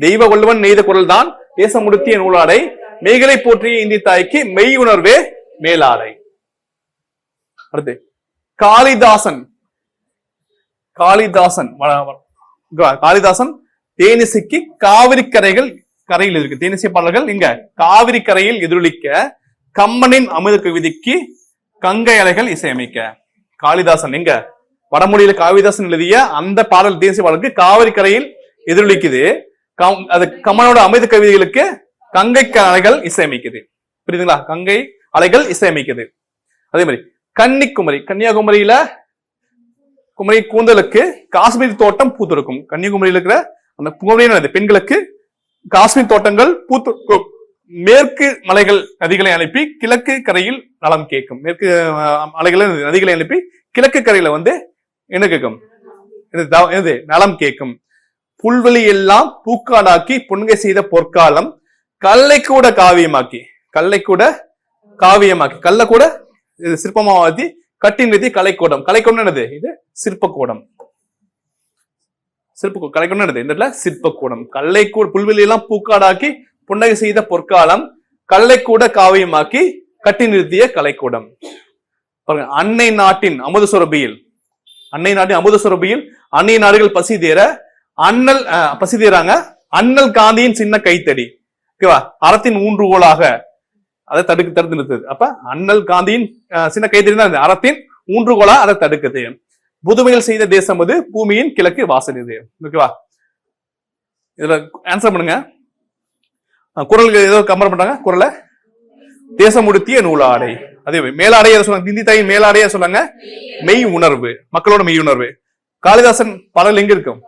தெய்வ வள்ளுவன் நெய்த குரல் தான் தேசம் உடுத்திய நூலாடை, மெய்களை போற்றிய இந்திய தாய்க்கு மெய் உணர்வே மேலாடை. அடுத்து காளிதாசன். தேனிசைக்கு காவிரி கரையில் இருக்கு. தேனிசை பாடல்கள் இங்க காவிரி கரையில் எதிரொலிக்க, கம்மனின் அமுத கவிதைக்கு கங்கை அலைகள் இசையமைக்க. காளிதாசன் எங்க வடமொழியில காளிதாசன் எழுதிய அந்த பாடல், தேசிய பாடலுக்கு காவிரி கரையில் எதிரொலிக்குது. அது கம்மனோட அமுத கவிதைகளுக்கு கங்கை அலைகள் இசையமைக்குது. புரியுதுங்களா? கங்கை அலைகள் இசையமைக்குது. அதே மாதிரி கன்னிக்குமரி, கன்னியாகுமரியில குமரி கூந்தலுக்கு காஷ்மீர் தோட்டம் பூத்தொடுக்கும். கன்னியாகுமரியில் இருக்கிற அந்த குமரியின் பெண்களுக்கு காஷ்மீர் தோட்டங்கள் பூத்தொடுக்கும். மேற்கு மலைகள் நதிகளை அனுப்பி கிழக்கு கரையில் நலம் கேட்கும். மேற்கு மலைகளை நதிகளை அனுப்பி கிழக்கு கரையில வந்து என்ன கேட்கும்? நலம் கேட்கும். புல்வெளி எல்லாம் பூக்காடாக்கி புன்கை செய்த பொற்காலம், கல்லை கூட காவியமாக்கி, கல்லை கூட சிற்பமாவாதி கட்டி நிறுத்தி கலைக்கூடம். கலைக்கூடம் என்னது? இது சிற்பக்கூடம். கலைக்கூடம் என்னது? இந்த சிற்பக்கூடம். கல்லை கூட புல்வெளி எல்லாம் பூக்காடாக்கி புன்னகை செய்த பொற்காலம், கல்லை கூட காவியமாக்கி கட்டி நிறுத்திய கலைக்கூடம். அன்னை நாட்டின் அமுத சுரபியில், அன்னை நாடுகள் பசி தேறாங்க, அண்ணல் காந்தியின் சின்ன கைத்தடி. ஓகேவா? அறத்தின் ஊன்றுகோலாக அதை தடுத்து நிறுத்துது. அப்ப அண்ணல் காந்தியின் சின்ன கைத்தடி தான் அறத்தின் ஊன்றுகோலா அதை தடுக்குது. புதுமைகள் செய்த தேசம் அது, பூமியின் கிழக்கு வாசல் இது. ஓகேவா? இதுல ஆன்சர் பண்ணுங்க. குரலுக்கு ஏதோ கம்பேர் பண்றாங்க. குரலை தேசம் உடுத்திய நூலாடை. அதே மேலாடைய சொல்லுங்க, இந்தி தாயின் மேலாடைய சொல்லுங்க மெய் உணர்வு, மக்களோட மெய் உணர்வு. காளிதாசன் பாடல் எங்க இருக்கும்?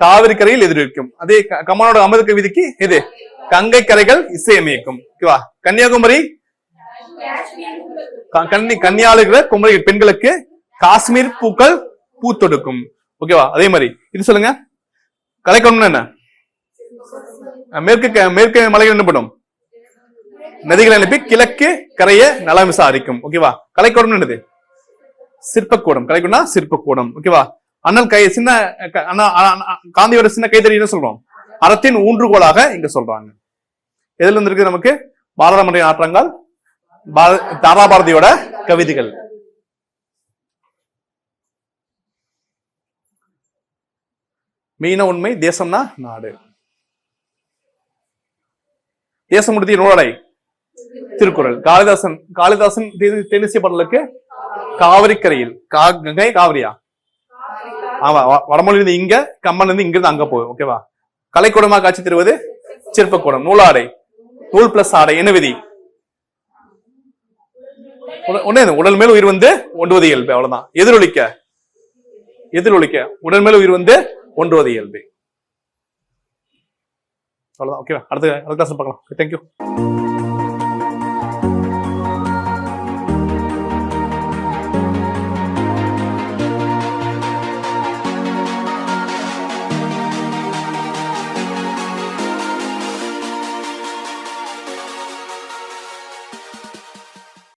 காவிரி கரையில் எதிர்க்கும். அதே கம்மனோட அமுத கவிதைக்கு எது? கங்கை கரைகள் இசையமைக்கும். ஓகேவா? கன்னியாகுமரி கன்னியாளுகிற குமரி பெண்களுக்கு காஷ்மீர் பூக்கள் பூத்தொடுக்கும். ஓகேவா? அதே மாதிரி இது சொல்லுங்க, கலைக்கூடம் என்ன? மேற்கு மலைகள் என்ன பண்ணும்? நதிகளை அனுப்பி கிழக்கு கரையை நலம் விசாரிக்கும். ஓகேவா? கலைக்கூடம் என்னது? சிற்பக்கூடம். கலைக்கூடம்னா சிற்பக்கூடம். ஓகேவா? அண்ணல் சின்ன காந்தியோட சின்ன கைத்தறி என்ன சொல்றோம்? அறத்தின் ஊன்றுகோலாக இங்க சொல்றாங்க. எதுல இருந்து இருக்கு நமக்கு? பாரதம் அன்றைய நாற்றாங்கால், தாராபாரதியோட கவிதைகள். மெயின உண்மை, தேசம்னா நாடு. தேசம் உடுத்திய நூலாடை திருக்குறள். காளிதாசன் தேனிசை பாடலுக்கு காவிரி கரையில், கங்கை காவிரியா? ஆமா, வடமொழி இருந்து இங்க, கம்மன் இருந்து இங்க இருந்து அங்க போகும். ஓகேவா? கலைக்கூடமா காட்சி தருவது சிற்பக்கூடம். நூலாடை, நூல் பிளஸ் ஆடை என்ன விதி? உடல் மேல் உயிர் வந்து ஒன்றுவது இயல்பு. அவ்வளவுதான். எதிரொலிக்க உடல் மேல் உயிர் வந்து ஒன்றுவது இயல்பு. அவ்வளவுதான். ஓகேவா? அடுத்த கிளாஸ் பார்க்கலாம். தேங்க்யூ.